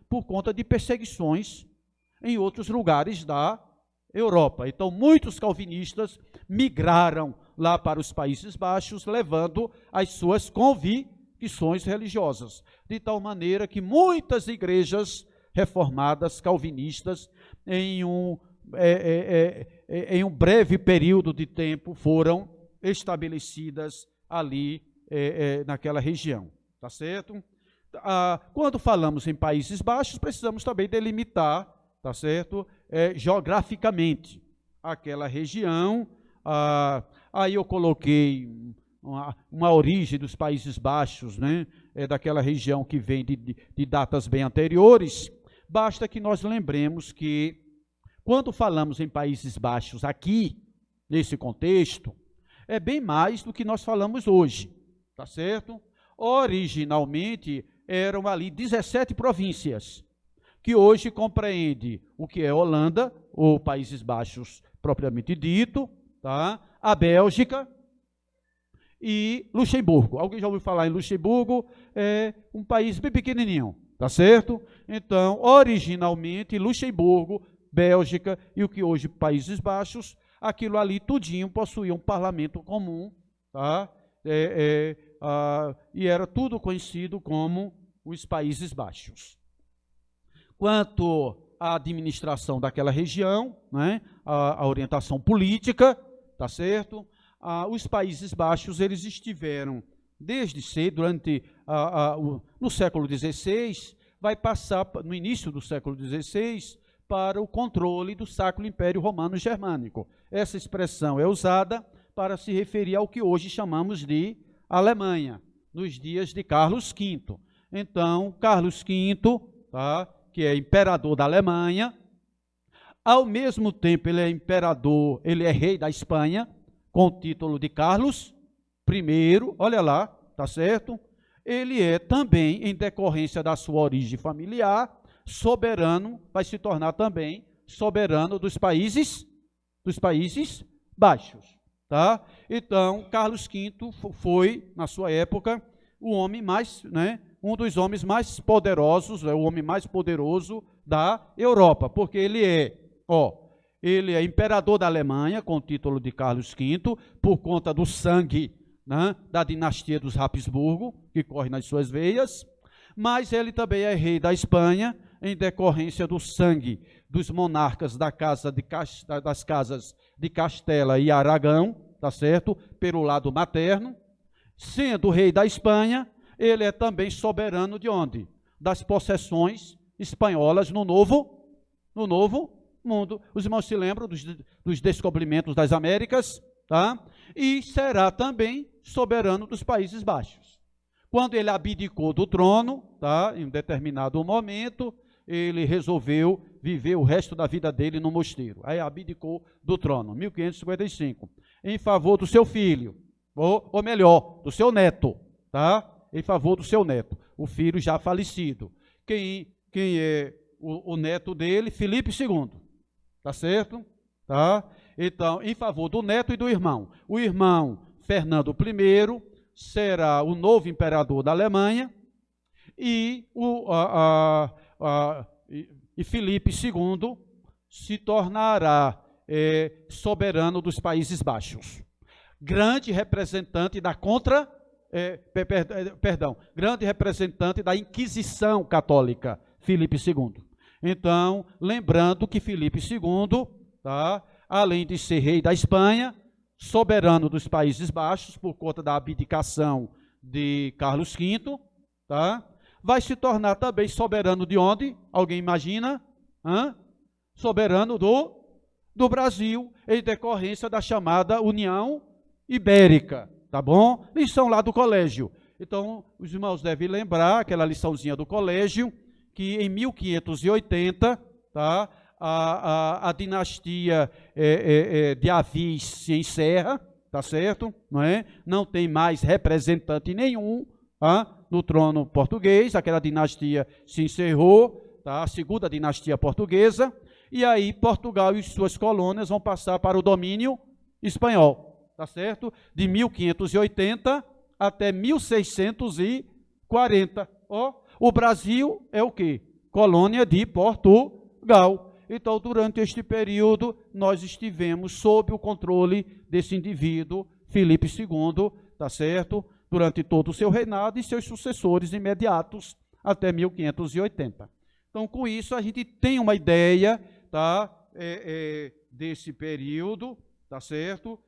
Por conta de perseguições em outros lugares da Europa. Então, muitos calvinistas migraram lá para os Países Baixos, levando as suas convicções religiosas, de tal maneira que muitas igrejas reformadas calvinistas, em um breve período de tempo, foram estabelecidas ali naquela região, tá certo? Quando falamos em Países Baixos, precisamos também delimitar, tá certo? Geograficamente aquela região. Aí eu coloquei uma origem dos Países Baixos, né? Daquela região que vem de datas bem anteriores. Basta que nós lembremos que, quando falamos em Países Baixos aqui, nesse contexto, é bem mais do que nós falamos hoje, tá certo? Originalmente, eram ali 17 províncias, que hoje compreende o que é Holanda, ou Países Baixos propriamente dito, tá? A Bélgica e Luxemburgo. Alguém já ouviu falar em Luxemburgo? É um país bem pequenininho, tá certo? Então, originalmente, Luxemburgo, Bélgica e o que hoje Países Baixos, aquilo ali tudinho possuía um parlamento comum, tá? E era tudo conhecido como os Países Baixos. Quanto à administração daquela região, né, a orientação política, tá certo? Os Países Baixos, eles estiveram desde cedo, no século XVI, vai passar, no início do século XVI, para o controle do Sacro Império Romano Germânico. Essa expressão é usada para se referir ao que hoje chamamos de Alemanha, nos dias de Carlos V. Então, Carlos V, tá, que é imperador da Alemanha, ao mesmo tempo ele é imperador, ele é rei da Espanha, com o título de Carlos I, olha lá, tá certo? Ele é também, em decorrência da sua origem familiar, soberano, vai se tornar também soberano dos Países Baixos, tá? Então, Carlos V foi, na sua época, o homem mais, né, um dos homens mais poderosos, o homem mais poderoso da Europa, porque ele é imperador da Alemanha, com o título de Carlos V, por conta do sangue, né, da dinastia dos Habsburgo, que corre nas suas veias, mas ele também é rei da Espanha, em decorrência do sangue dos monarcas das casas de Castela e Aragão, tá certo? Pelo lado materno. Sendo rei da Espanha, ele é também soberano de onde? Das possessões espanholas no Novo Mundo. Os irmãos se lembram dos descobrimentos das Américas, tá? E será também soberano dos Países Baixos. Quando ele abdicou do trono, tá? Em um determinado momento, ele resolveu viver o resto da vida dele no mosteiro. Aí abdicou do trono, 1555, em favor do seu filho, ou melhor, do seu neto, tá? Em favor do seu neto, o filho já falecido. Quem é o neto dele? Filipe II, tá certo? Tá? Então, em favor do neto e do irmão. O irmão Fernando I será o novo imperador da Alemanha e Filipe II se tornará soberano dos Países Baixos. Grande representante da grande representante da Inquisição Católica, Filipe II. Então, lembrando que Filipe II, tá, além de ser rei da Espanha, soberano dos Países Baixos, por conta da abdicação de Carlos V, tá, vai se tornar também soberano de onde? Alguém imagina? Soberano do Brasil em decorrência da chamada União Ibérica, tá bom? Lição lá do colégio. Então, os irmãos devem lembrar aquela liçãozinha do colégio, que em 1580, tá, a dinastia de Avis se encerra, tá certo? Não é? Não tem mais representante nenhum, tá, no trono português, aquela dinastia se encerrou, tá? A segunda dinastia portuguesa, e aí Portugal e suas colônias vão passar para o domínio espanhol, tá certo? De 1580 até 1640. Ó, o Brasil é o quê? Colônia de Portugal. Então, durante este período, nós estivemos sob o controle desse indivíduo, Filipe II, tá certo? Durante todo o seu reinado e seus sucessores imediatos até 1580. Então, com isso, a gente tem uma ideia, tá, desse período, tá certo?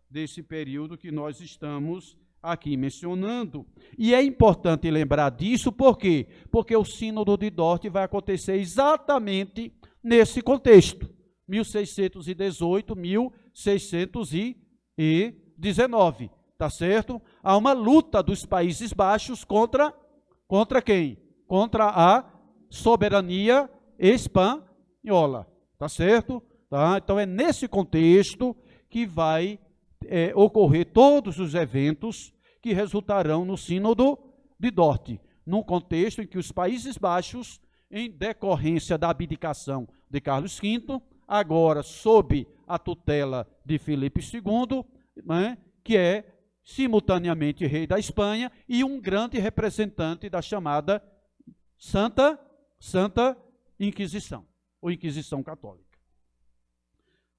Desse período que nós estamos aqui mencionando. E é importante lembrar disso, por quê? Porque o Sínodo de Dort vai acontecer exatamente nesse contexto, 1618, 1619, tá certo? Há uma luta dos Países Baixos contra quem? Contra a soberania espanhola, tá certo? Tá? Então é nesse contexto que vai ocorrer todos os eventos que resultarão no Sínodo de Dort, num contexto em que os Países Baixos, em decorrência da abdicação de Carlos V, agora sob a tutela de Filipe II, né, que é simultaneamente rei da Espanha e um grande representante da chamada Santa Inquisição, ou Inquisição Católica.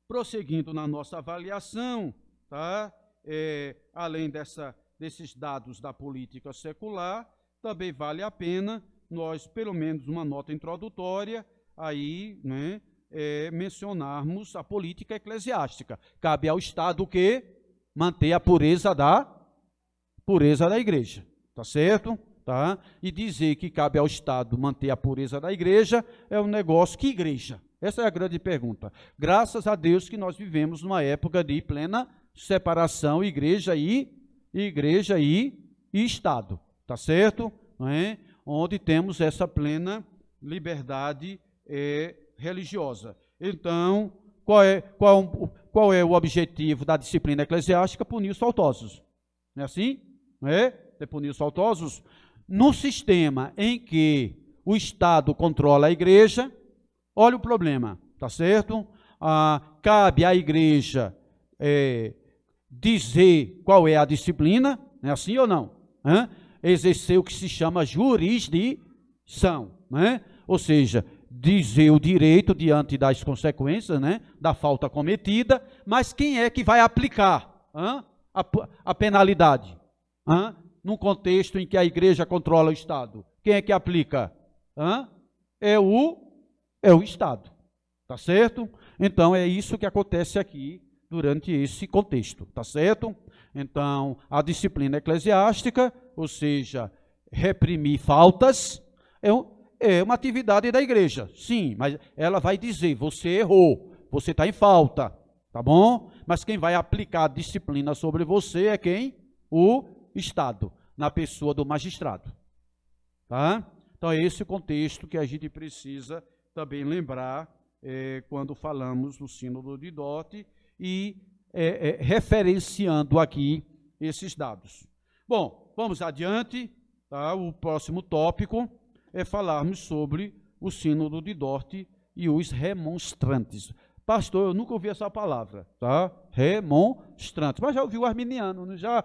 Prosseguindo na nossa avaliação, tá? Além desses dados da política secular, também vale a pena nós, pelo menos uma nota introdutória, aí, né, mencionarmos a política eclesiástica. Cabe ao Estado o quê? Manter a pureza da igreja, tá certo? Tá? E dizer que cabe ao Estado manter a pureza da igreja é um negócio, que igreja? Essa é a grande pergunta. Graças a Deus que nós vivemos numa época de plena separação, igreja e Estado, tá certo? Não é? Onde temos essa plena liberdade religiosa. Então, qual é o objetivo da disciplina eclesiástica? Punir os faltosos. Não é assim? Não é? Punir os faltosos. No sistema em que o Estado controla a igreja, olha o problema, tá certo? Cabe à igreja dizer qual é a disciplina, é assim ou não? Exercer o que se chama jurisdição, né? Ou seja, dizer o direito diante das consequências, né, da falta cometida, mas quem é que vai aplicar a penalidade? Num contexto em que a igreja controla o Estado, quem é que aplica? É o Estado, tá certo? Então, é isso que acontece aqui durante esse contexto, tá certo? Então, a disciplina eclesiástica, ou seja, reprimir faltas, é uma atividade da igreja, sim, mas ela vai dizer, você errou, você está em falta, tá bom? Mas quem vai aplicar a disciplina sobre você é quem? O Estado, na pessoa do magistrado, tá? Então, é esse o contexto que a gente precisa também lembrar quando falamos no Sínodo de Dort e referenciando aqui esses dados. Bom, vamos adiante, tá? O próximo tópico é falarmos sobre o Sínodo de Dort e os remonstrantes. Pastor, eu nunca ouvi essa palavra, tá? Remonstrantes, mas já ouviu o arminiano, não já?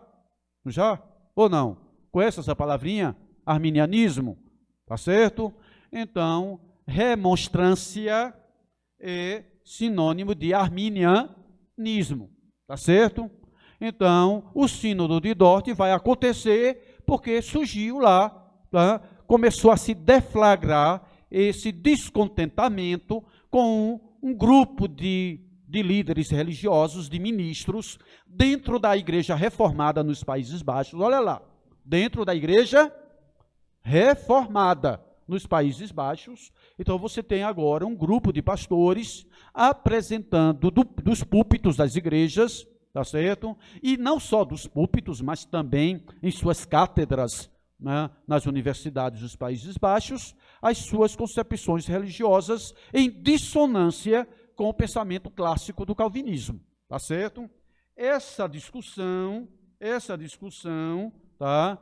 Não já? Ou não? Conhece essa palavrinha? Arminianismo, tá certo? Então, remonstrância é sinônimo de arminianismo, tá certo? Então, o Sínodo de Dort vai acontecer porque surgiu lá, tá? Começou a se deflagrar esse descontentamento com um grupo de líderes religiosos, de ministros, dentro da igreja reformada nos Países Baixos. Olha lá, dentro da igreja reformada nos Países Baixos. Então, você tem agora um grupo de pastores apresentando dos púlpitos das igrejas, tá certo? E não só dos púlpitos, mas também em suas cátedras, né, nas universidades dos Países Baixos, as suas concepções religiosas em dissonância com o pensamento clássico do calvinismo, tá certo? Essa discussão, tá?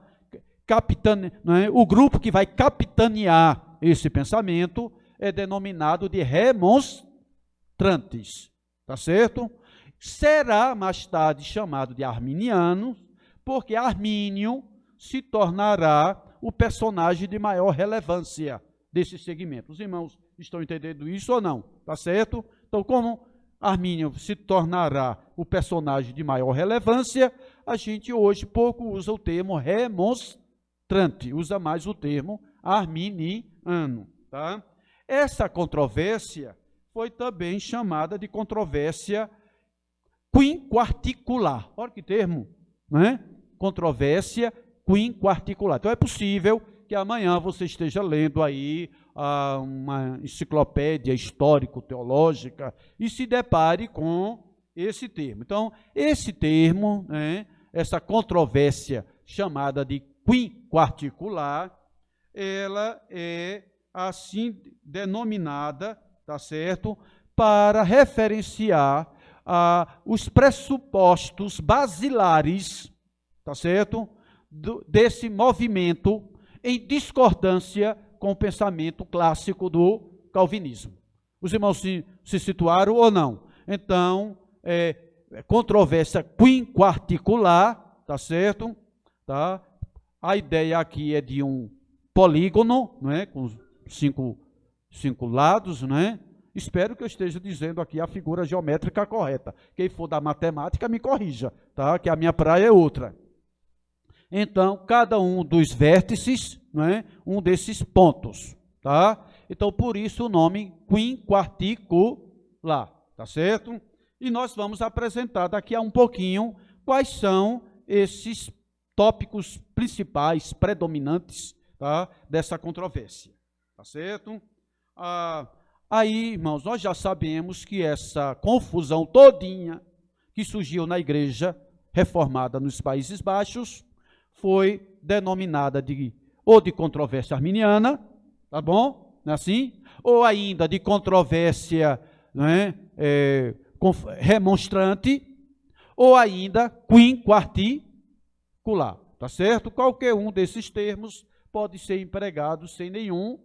Né, o grupo que vai capitanear esse pensamento é denominado de remonstrantes, tá certo? Será mais tarde chamado de arminiano, porque Armínio se tornará o personagem de maior relevância desse segmento. Os irmãos estão entendendo isso ou não? Tá certo? Então, como Armínio se tornará o personagem de maior relevância, a gente hoje pouco usa o termo remonstrante, usa mais o termo arminiano, tá? Essa controvérsia foi também chamada de controvérsia quinquarticular. Olha que termo, né? Controvérsia quinquarticular. Então é possível que amanhã você esteja lendo aí uma enciclopédia histórico-teológica e se depare com esse termo. Então, esse termo, né, essa controvérsia chamada de quinquarticular, ela é assim denominada, tá certo, para referenciar os pressupostos basilares, tá certo, desse movimento em discordância com o pensamento clássico do calvinismo. Os irmãos se situaram ou não? Então, controvérsia quinquarticular, tá certo? Tá? A ideia aqui é de um polígono, não é? Com cinco lados, não é? Espero que eu esteja dizendo aqui a figura geométrica correta. Quem for da matemática, me corrija, tá? Que a minha praia é outra. Então, cada um dos vértices, né, um desses pontos, tá? Então, por isso o nome quinquarticular, tá certo? E nós vamos apresentar daqui a um pouquinho quais são esses tópicos principais, predominantes, tá, dessa controvérsia, tá certo? Aí, irmãos, nós já sabemos que essa confusão todinha que surgiu na igreja reformada nos Países Baixos foi denominada ou de controvérsia arminiana, tá bom? Não é assim? Ou ainda de controvérsia, né, remonstrante, ou ainda quinquarticular, tá certo? Qualquer um desses termos pode ser empregado sem nenhum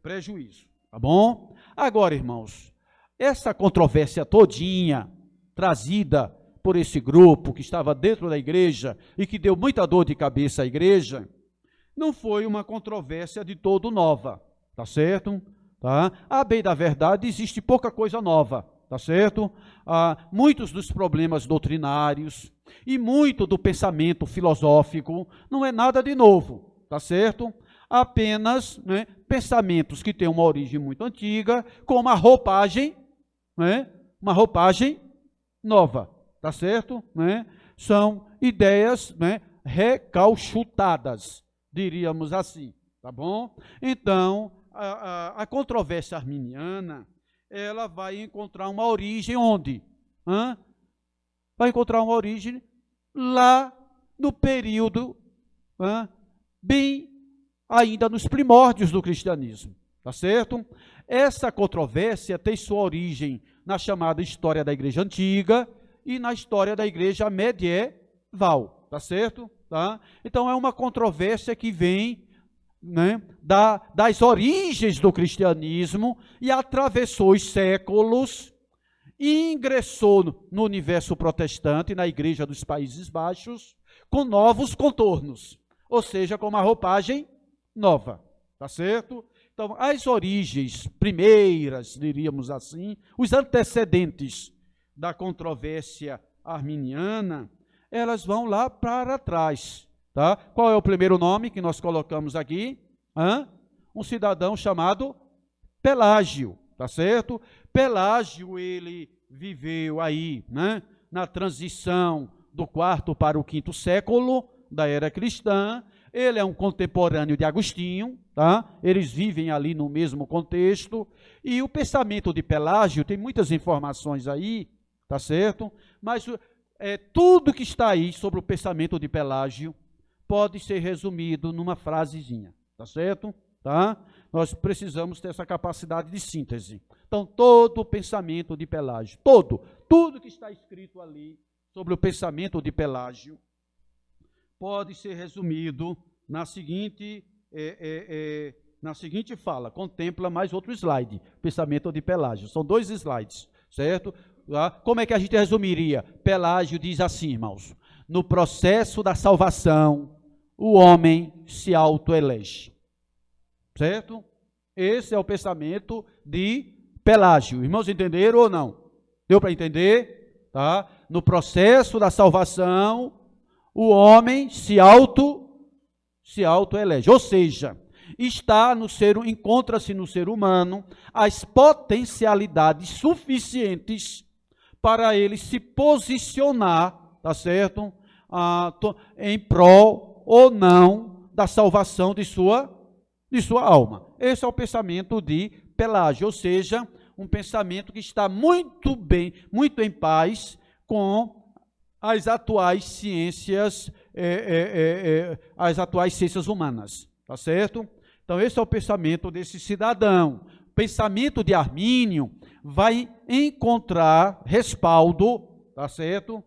prejuízo, tá bom? Agora, irmãos, essa controvérsia todinha trazida por esse grupo que estava dentro da igreja e que deu muita dor de cabeça à igreja, não foi uma controvérsia de todo nova, tá certo? Tá? A bem da verdade, existe pouca coisa nova, tá certo? Muitos dos problemas doutrinários e muito do pensamento filosófico não é nada de novo, tá certo? Apenas, né, pensamentos que têm uma origem muito antiga, com uma roupagem, né, uma roupagem nova, tá certo? Né? São ideias, né, recalchutadas, diríamos assim, tá bom? Então, a controvérsia arminiana, ela vai encontrar uma origem onde? Vai encontrar uma origem lá no período, bem ainda nos primórdios do cristianismo, tá certo? Essa controvérsia tem sua origem na chamada história da igreja antiga e na história da igreja medieval, tá certo? Tá? Então é uma controvérsia que vem, né, das origens do cristianismo e atravessou os séculos e ingressou no universo protestante, na igreja dos Países Baixos, com novos contornos, ou seja, com uma roupagem nova, tá certo? Então, as origens primeiras, diríamos assim, os antecedentes da controvérsia arminiana, elas vão lá para trás, tá? Qual é o primeiro nome que nós colocamos aqui? Um cidadão chamado Pelágio, tá certo? Pelágio, ele viveu aí, né, na transição do 4º para o 5º século da era cristã. ele é um contemporâneo de Agostinho, tá? Eles vivem ali no mesmo contexto, e o pensamento de Pelágio, tem muitas informações aí, tá certo? Mas tudo que está aí sobre o pensamento de Pelágio pode ser resumido numa frasezinha, tá certo? Tá? Nós precisamos ter essa capacidade de síntese. Então, todo o pensamento de Pelágio, tudo que está escrito ali sobre o pensamento de Pelágio, pode ser resumido na seguinte fala. Contempla mais outro slide, pensamento de Pelágio. São 2 slides, certo? Como é que a gente resumiria? Pelágio diz assim, irmãos: no processo da salvação, o homem se autoelege. Certo? Esse é o pensamento de Pelágio. Irmãos, entenderam ou não? Deu para entender? Tá? No processo da salvação, o homem se autoelege. Ou seja, encontra-se no ser humano as potencialidades suficientes para ele se posicionar, tá certo? Em prol ou não da salvação de sua alma. Esse é o pensamento de Pelágio, ou seja, um pensamento que está muito bem, muito em paz com as atuais ciências, humanas, tá certo? Então, esse é o pensamento desse cidadão. O pensamento de Armínio vai encontrar respaldo, tá certo?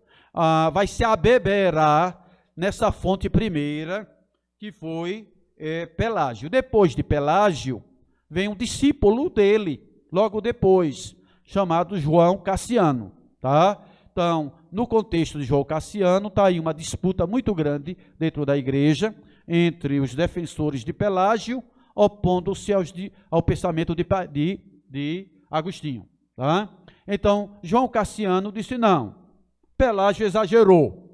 Vai se abeberar nessa fonte primeira, que foi Pelágio. Depois de Pelágio, vem um discípulo dele, logo depois, chamado João Cassiano, tá? Então, no contexto de João Cassiano, está aí uma disputa muito grande dentro da igreja, entre os defensores de Pelágio, opondo-se ao pensamento de Agostinho, tá? Então, João Cassiano disse, não, Pelágio exagerou.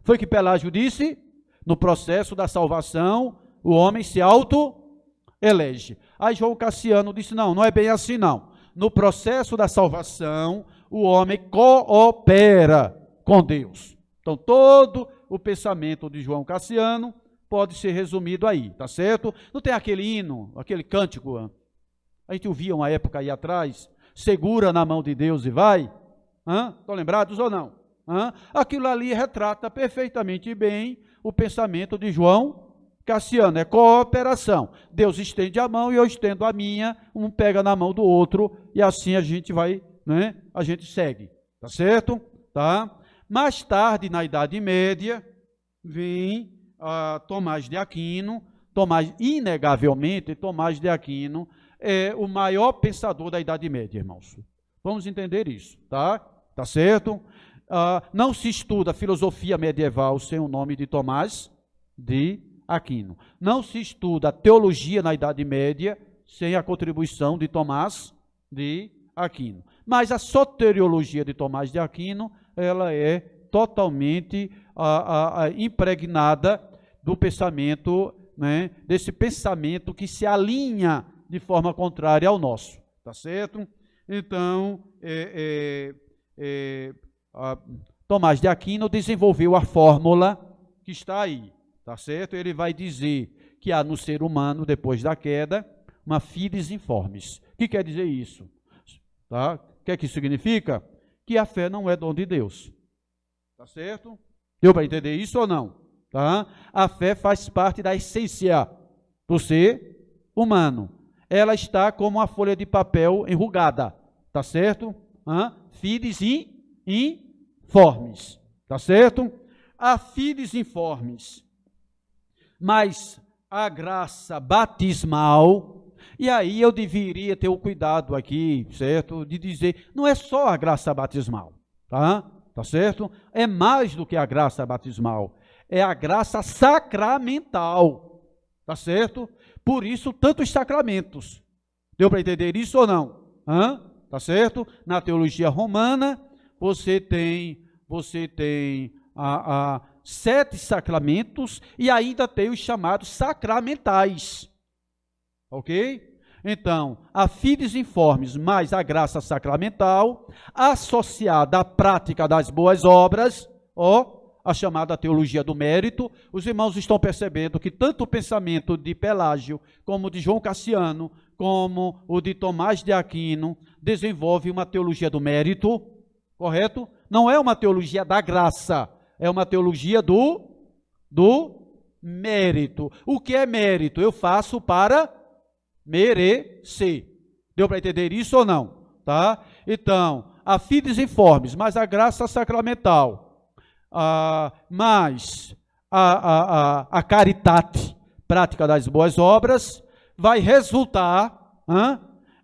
Foi o que Pelágio disse? No processo da salvação, o homem se autoelege. Aí João Cassiano disse, não é bem assim não. No processo da salvação, o homem coopera com Deus. Então, todo o pensamento de João Cassiano pode ser resumido aí, tá certo? Não tem aquele hino, aquele cântico, a gente ouvia uma época aí atrás, segura na mão de Deus e vai? Estão lembrados ou não? Aquilo ali retrata perfeitamente bem o pensamento de João Cassiano, é cooperação. Deus estende a mão e eu estendo a minha, um pega na mão do outro e assim a gente vai, né? A gente segue, tá certo? Tá? Mais tarde, na Idade Média, vem Tomás de Aquino. Inegavelmente, Tomás de Aquino é o maior pensador da Idade Média, irmãos. Vamos entender isso, tá? Tá certo? Não se estuda filosofia medieval sem o nome de Tomás de Aquino. Não se estuda teologia na Idade Média sem a contribuição de Tomás de Aquino. Mas a soteriologia de Tomás de Aquino, ela é totalmente impregnada do pensamento, né, desse pensamento que se alinha de forma contrária ao nosso, tá certo? Então, Tomás de Aquino desenvolveu a fórmula que está aí, tá certo? Ele vai dizer que há no ser humano, depois da queda, uma fides informes. O que quer dizer isso? Tá? O que é que isso significa? Que a fé não é dom de Deus. Tá certo? Deu para entender isso ou não? Tá? A fé faz parte da essência do ser humano. Ela está como uma folha de papel enrugada. Tá certo? Fides informes. Tá certo? A fides informes. Mas a graça batismal, e aí eu deveria ter o cuidado aqui, certo? De dizer, não é só a graça batismal, tá? Tá certo? É mais do que a graça batismal. É a graça sacramental, tá certo? Por isso, tantos sacramentos. Deu para entender isso ou não? Tá certo? Na teologia romana, você tem 7 sacramentos e ainda tem os chamados sacramentais. Ok? Então, a fides informes mais a graça sacramental, associada à prática das boas obras, a chamada teologia do mérito. Os irmãos estão percebendo que tanto o pensamento de Pelágio, como o de João Cassiano, como o de Tomás de Aquino, desenvolve uma teologia do mérito, correto? Não é uma teologia da graça, é uma teologia do mérito. O que é mérito? Eu faço para merecer. Deu para entender isso ou não? Tá? Então, a fides informes, mas a graça sacramental, mais a caritate, prática das boas obras, vai resultar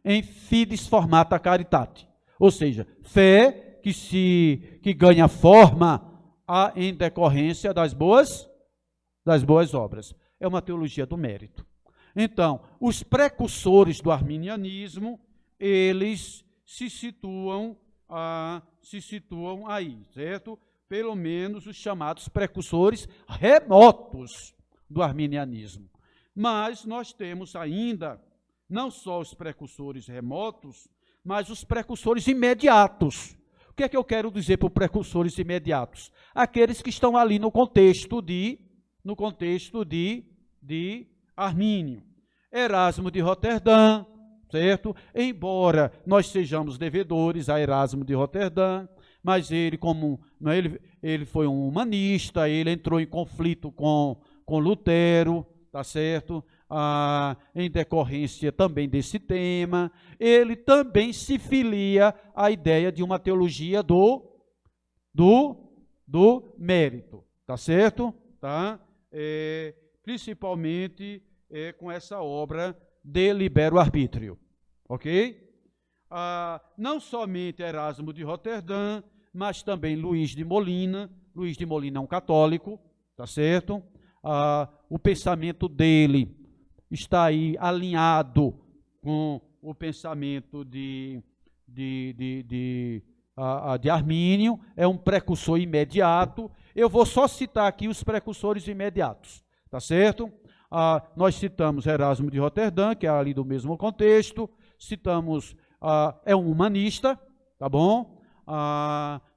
em fides formata caritate. Ou seja, fé que ganha forma em decorrência das boas obras. É uma teologia do mérito. Então, os precursores do arminianismo, eles se situam aí, certo? Pelo menos os chamados precursores remotos do arminianismo. Mas nós temos ainda, não só os precursores remotos, mas os precursores imediatos. O que é que eu quero dizer por precursores imediatos? Aqueles que estão ali no contexto de Armínio. Erasmo de Roterdã, certo? Embora nós sejamos devedores a Erasmo de Roterdã, mas ele, ele foi um humanista, ele entrou em conflito com Lutero, tá certo? Em decorrência também desse tema, ele também se filia à ideia de uma teologia do mérito, tá certo? Tá? Principalmente com essa obra de Libero-Arbítrio, ok? Não somente Erasmo de Roterdã, mas também Luís de Molina. Luís de Molina é um católico, tá certo? O pensamento dele está aí alinhado com o pensamento de Armínio, é um precursor imediato. Eu vou só citar aqui os precursores imediatos, tá certo? Nós citamos Erasmo de Roterdã, que é ali do mesmo contexto, citamos, é um humanista, tá bom?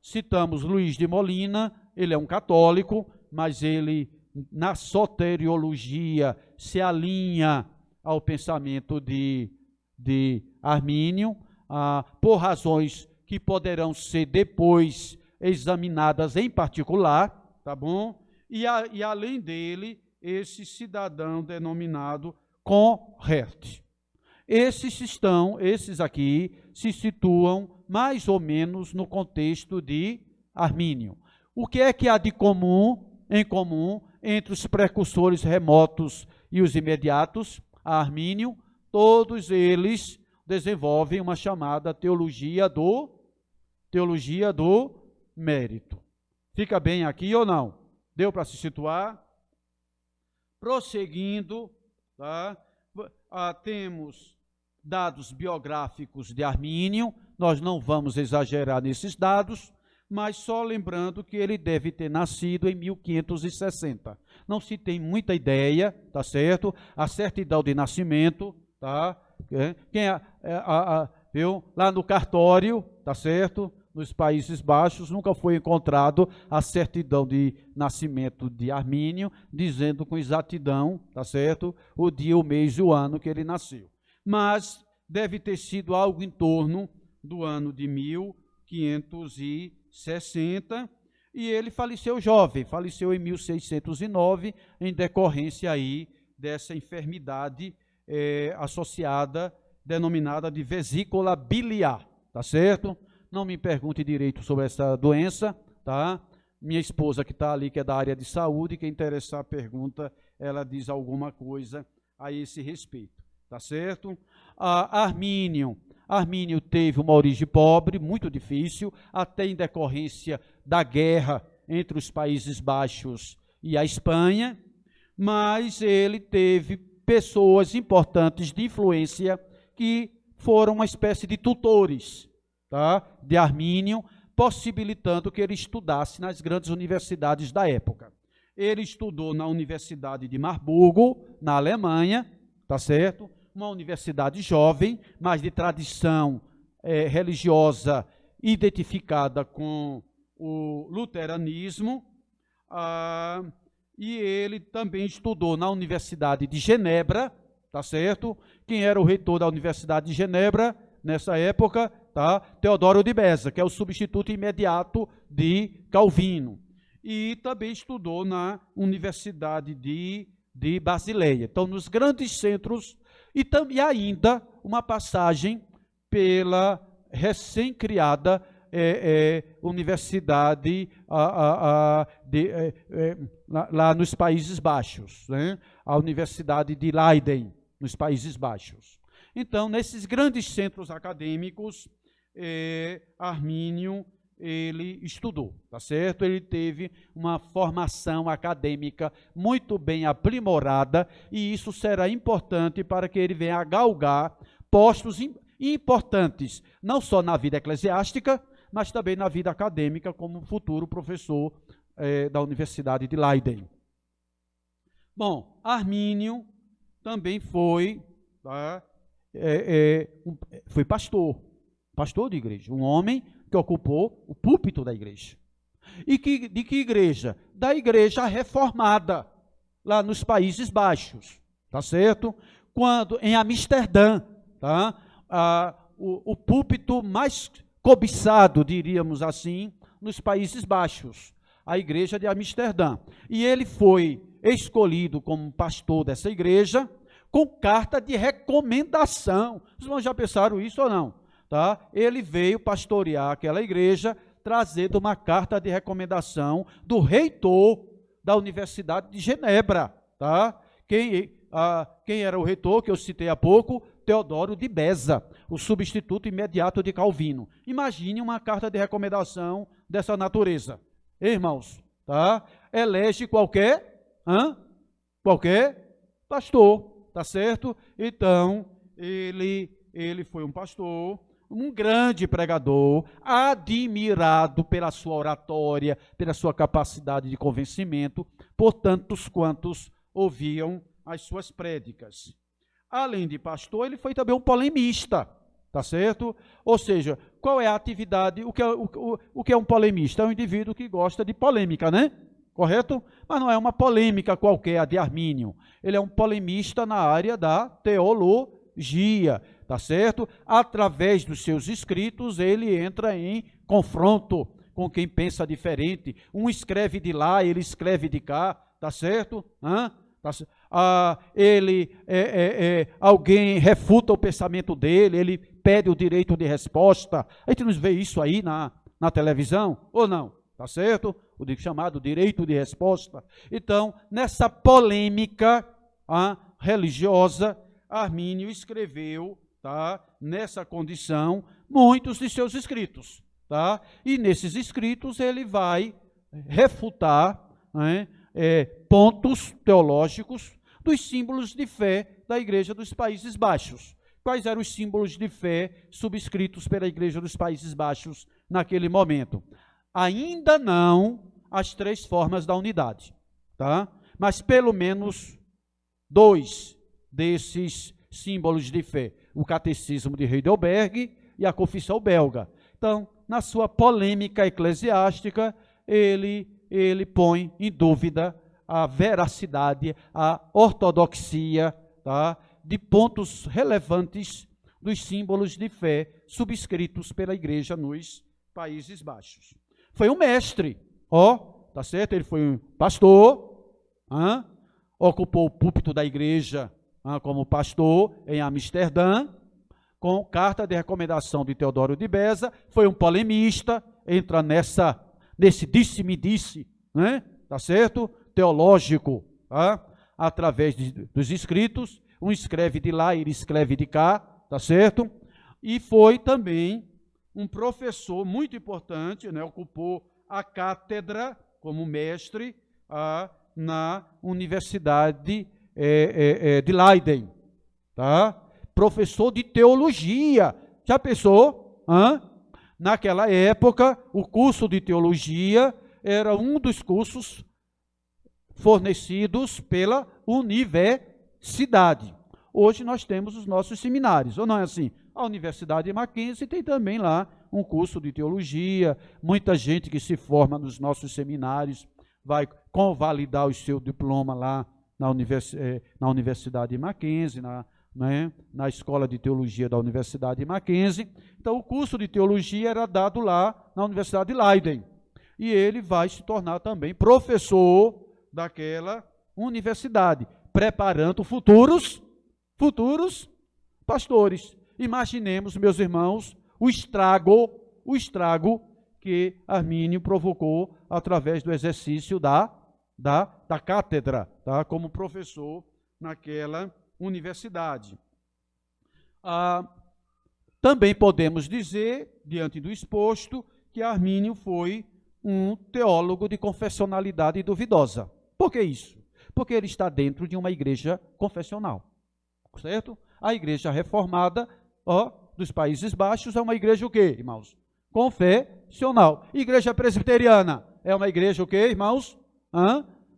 Citamos Luís de Molina, ele é um católico, mas ele, na soteriologia, se alinha ao pensamento de Armínio, por razões que poderão ser depois examinadas em particular, tá bom? E além dele, esse cidadão denominado Conrert. Esses aqui se situam mais ou menos no contexto de Armínio. O que é que há de em comum entre os precursores remotos e os imediatos a Armínio? Todos eles desenvolvem uma chamada teologia do mérito. Fica bem aqui ou não? Deu para se situar? Prosseguindo, tá? Temos dados biográficos de Armínio, nós não vamos exagerar nesses dados, mas só lembrando que ele deve ter nascido em 1560. Não se tem muita ideia, tá certo? A certidão de nascimento, tá? Viu? Lá no cartório, tá certo? Nos Países Baixos, nunca foi encontrado a certidão de nascimento de Armínio, dizendo com exatidão, tá certo? O dia, o mês e o ano que ele nasceu. Mas deve ter sido algo em torno do ano de 1560, e ele faleceu jovem, faleceu em 1609, em decorrência aí dessa enfermidade associada, denominada de vesícula biliar, tá certo? Não me pergunte direito sobre essa doença, tá? Minha esposa que está ali, que é da área de saúde, quem interessar pergunta, ela diz alguma coisa a esse respeito, tá certo? Armínio teve uma origem pobre, muito difícil, até em decorrência da guerra entre os Países Baixos e a Espanha, mas ele teve pessoas importantes de influência que foram uma espécie de tutores, tá, de Armínio, possibilitando que ele estudasse nas grandes universidades da época. Ele estudou na Universidade de Marburgo, na Alemanha, tá certo? Uma universidade jovem, mas de tradição religiosa identificada com o luteranismo. E ele também estudou na Universidade de Genebra, tá certo? Quem era o reitor da Universidade de Genebra nessa época, tá? Teodoro de Beza, que é o substituto imediato de Calvino. E também estudou na Universidade de Basileia. Então, nos grandes centros, e ainda uma passagem pela recém-criada universidade lá nos Países Baixos, né? A Universidade de Leiden, nos Países Baixos. Então, nesses grandes centros acadêmicos, Armínio, ele estudou, tá certo? Ele teve uma formação acadêmica muito bem aprimorada, e isso será importante para que ele venha a galgar postos importantes, não só na vida eclesiástica, mas também na vida acadêmica, como futuro professor da Universidade de Leiden. Bom, Armínio também foi, tá, foi pastor de igreja, um homem que ocupou o púlpito da igreja. E de que igreja? Da igreja reformada, lá nos Países Baixos, tá certo? Quando, em Amsterdã, tá? O púlpito mais cobiçado, diríamos assim, nos Países Baixos, a igreja de Amsterdã. E ele foi escolhido como pastor dessa igreja com carta de recomendação. Os irmãos já pensaram isso ou não? Tá? Ele veio pastorear aquela igreja, trazendo uma carta de recomendação do reitor da Universidade de Genebra. Tá? Quem era o reitor, que eu citei há pouco? Teodoro de Beza, o substituto imediato de Calvino. Imagine uma carta de recomendação dessa natureza. Irmãos, tá? Elege qualquer pastor, tá certo? Então, ele foi um pastor, um grande pregador, admirado pela sua oratória, pela sua capacidade de convencimento, por tantos quantos ouviam as suas prédicas. Além de pastor, ele foi também um polemista, tá certo? Ou seja, qual é a atividade, o que é um polemista? É um indivíduo que gosta de polêmica, né? Correto? Mas não é uma polêmica qualquer, a de Armínio. Ele é um polemista na área da teologia, tá certo? Através dos seus escritos, ele entra em confronto com quem pensa diferente. Um escreve de lá, ele escreve de cá, tá certo? Alguém refuta o pensamento dele, ele pede o direito de resposta. A gente não vê isso aí na televisão, ou não? Tá certo? O chamado direito de resposta. Então, nessa polêmica religiosa, Armínio escreveu, tá, nessa condição, muitos de seus escritos. Tá? E nesses escritos ele vai refutar, né, pontos teológicos dos símbolos de fé da Igreja dos Países Baixos. Quais eram os símbolos de fé subscritos pela Igreja dos Países Baixos naquele momento? Ainda não as 3 formas da unidade, tá? Mas pelo menos 2 desses símbolos de fé, o Catecismo de Heidelberg e a Confissão Belga. Então, na sua polêmica eclesiástica, ele põe em dúvida a veracidade, a ortodoxia, tá, de pontos relevantes dos símbolos de fé subscritos pela igreja nos Países Baixos. Foi um mestre, tá certo? Ele foi um pastor, ocupou o púlpito da igreja como pastor em Amsterdã, com carta de recomendação de Teodoro de Beza. Foi um polemista, entra nesse disse-me-disse, né? Tá certo? Teológico, tá? Através dos escritos. Um escreve de lá, ele escreve de cá, tá certo? E foi também um professor muito importante, né? Ocupou a cátedra como mestre na Universidade de Leiden, tá? Professor de teologia. Já pensou? Naquela época, o curso de teologia era um dos cursos fornecidos pela universidade. Hoje nós temos os nossos seminários, ou não é assim? A Universidade de Mackenzie tem também lá um curso de teologia, muita gente que se forma nos nossos seminários vai convalidar o seu diploma lá na Universidade Mackenzie, na Escola de Teologia da Universidade Mackenzie. Então, o curso de teologia era dado lá na Universidade de Leiden. E ele vai se tornar também professor daquela universidade, preparando futuros pastores. Imaginemos, meus irmãos, o estrago que Armínio provocou através do exercício da cátedra, tá? Como professor naquela universidade. Também podemos dizer, diante do exposto, que Armínio foi um teólogo de confessionalidade duvidosa. Por que isso? Porque ele está dentro de uma igreja confessional, certo? A igreja reformada dos Países Baixos é uma igreja o quê, irmãos? Confessional. Igreja presbiteriana é uma igreja o quê, irmãos?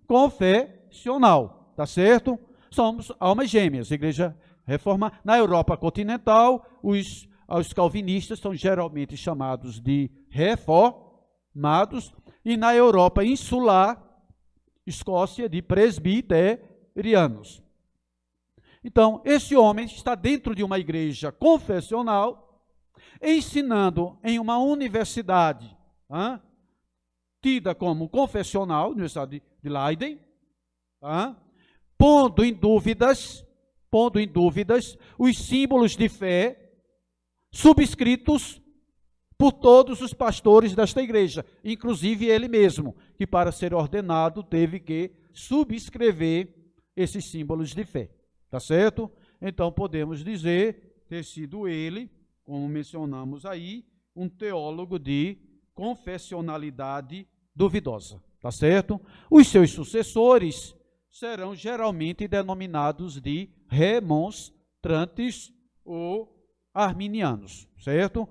Confessional, tá certo? Somos almas gêmeas, igreja reformada. Na Europa continental, os calvinistas são geralmente chamados de reformados, e na Europa insular, Escócia, de presbiterianos. Então, esse homem está dentro de uma igreja confessional, ensinando em uma universidade tida como confessional, Universidade de Leiden, pondo em dúvidas os símbolos de fé subscritos por todos os pastores desta igreja, inclusive ele mesmo, que para ser ordenado teve que subscrever esses símbolos de fé, tá certo? Então podemos dizer ter sido ele, como mencionamos aí, um teólogo de confessionalidade duvidosa, tá certo? Os seus sucessores serão geralmente denominados de remonstrantes ou arminianos, certo?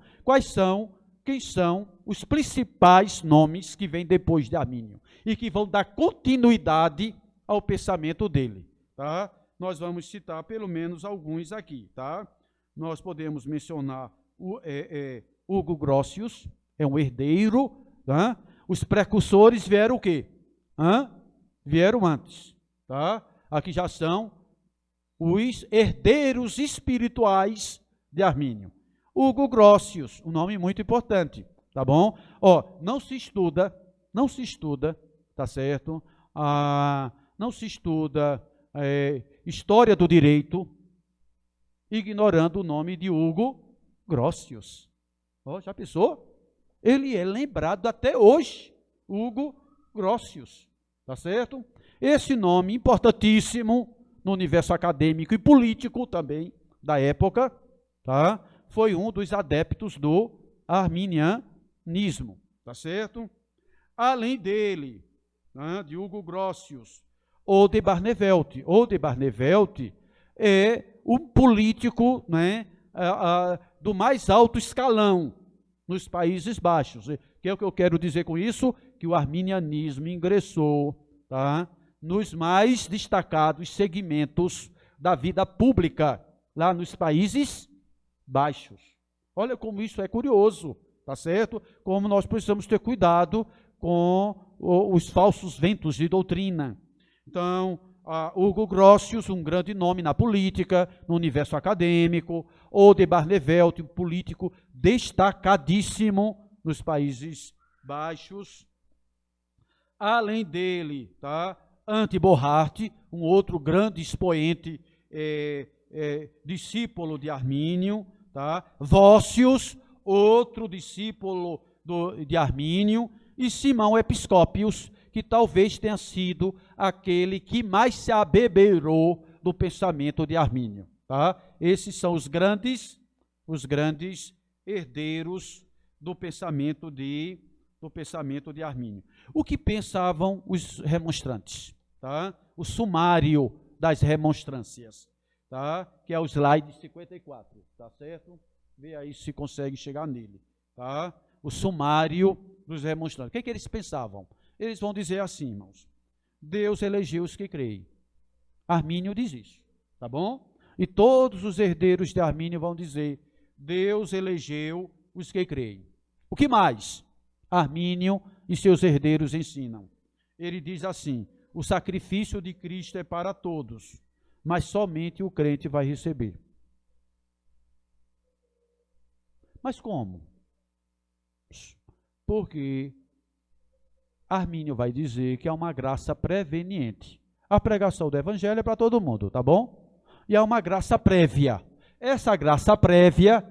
Quem são os principais nomes que vêm depois de Armínio e que vão dar continuidade ao pensamento dele, tá? Nós vamos citar pelo menos alguns aqui, tá? Nós podemos mencionar Hugo Grotius, é um herdeiro, tá? Os precursores vieram o quê? Vieram antes, tá? Aqui já são os herdeiros espirituais de Armínio. Hugo Grotius, um nome muito importante, tá bom? Não se estuda, tá certo? Não se estuda história do direito, ignorando o nome de Hugo Grotius. Já pensou? Ele é lembrado até hoje, Hugo Grotius, tá certo? Esse nome importantíssimo no universo acadêmico e político também da época, tá? Foi um dos adeptos do arminianismo, tá certo? Além dele, de Hugo Grotius, Ode Barnevelt. Ode Barnevelt é um político, do mais alto escalão nos Países Baixos. Que é o que eu quero dizer com isso? Que o arminianismo ingressou, tá, nos mais destacados segmentos da vida pública, lá nos Países Baixos. Olha como isso é curioso, tá certo? Como nós precisamos ter cuidado com os falsos ventos de doutrina. Então, Hugo Grotius, um grande nome na política, no universo acadêmico, Ode Barnevelt, um político destacadíssimo nos Países Baixos. Além dele, tá, Antiborrart, um outro grande expoente, discípulo de Armínio, tá? Vossius, outro discípulo de Armínio, e Simão Episcópios, que talvez tenha sido aquele que mais se abebeirou do pensamento de Armínio, tá? Esses são os grandes herdeiros do pensamento de Armínio. O que pensavam os remonstrantes, tá? O sumário das remonstrâncias, tá? Que é o slide 54, tá certo? Vê aí se consegue chegar nele, tá? O sumário dos remonstrantes. O que eles pensavam? Eles vão dizer assim, irmãos: Deus elegeu os que creem. Armínio diz isso, tá bom? E todos os herdeiros de Armínio vão dizer: Deus elegeu os que creem. O que mais Armínio e seus herdeiros ensinam? ele diz assim: o sacrifício de Cristo é para todos, mas somente o crente vai receber. Mas como? Porque Armínio vai dizer que é uma graça preveniente. A pregação do evangelho é para todo mundo, tá bom? E é uma graça prévia. Essa graça prévia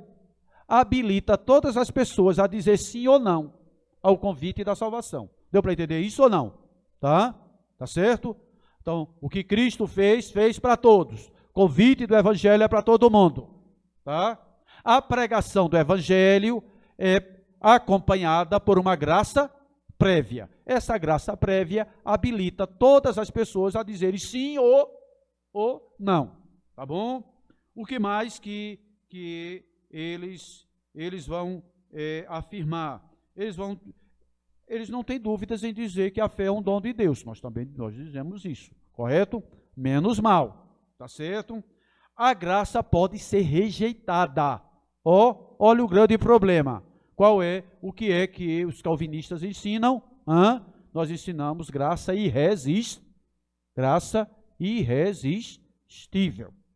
habilita todas as pessoas a dizer sim ou não ao convite da salvação. Deu para entender isso ou não? Tá? Tá certo? Então, o que Cristo fez, fez para todos. Convite do evangelho é para todo mundo. Tá? A pregação do evangelho é acompanhada por uma graça prévia. Essa graça prévia habilita todas as pessoas a dizerem sim ou não. Tá bom? O que mais que eles vão afirmar? Eles não têm dúvidas em dizer que a fé é um dom de Deus. Nós dizemos isso, correto? Menos mal, tá certo? A graça pode ser rejeitada. Olha o grande problema. Qual é? O que é que os calvinistas ensinam? Nós ensinamos graça irresistível,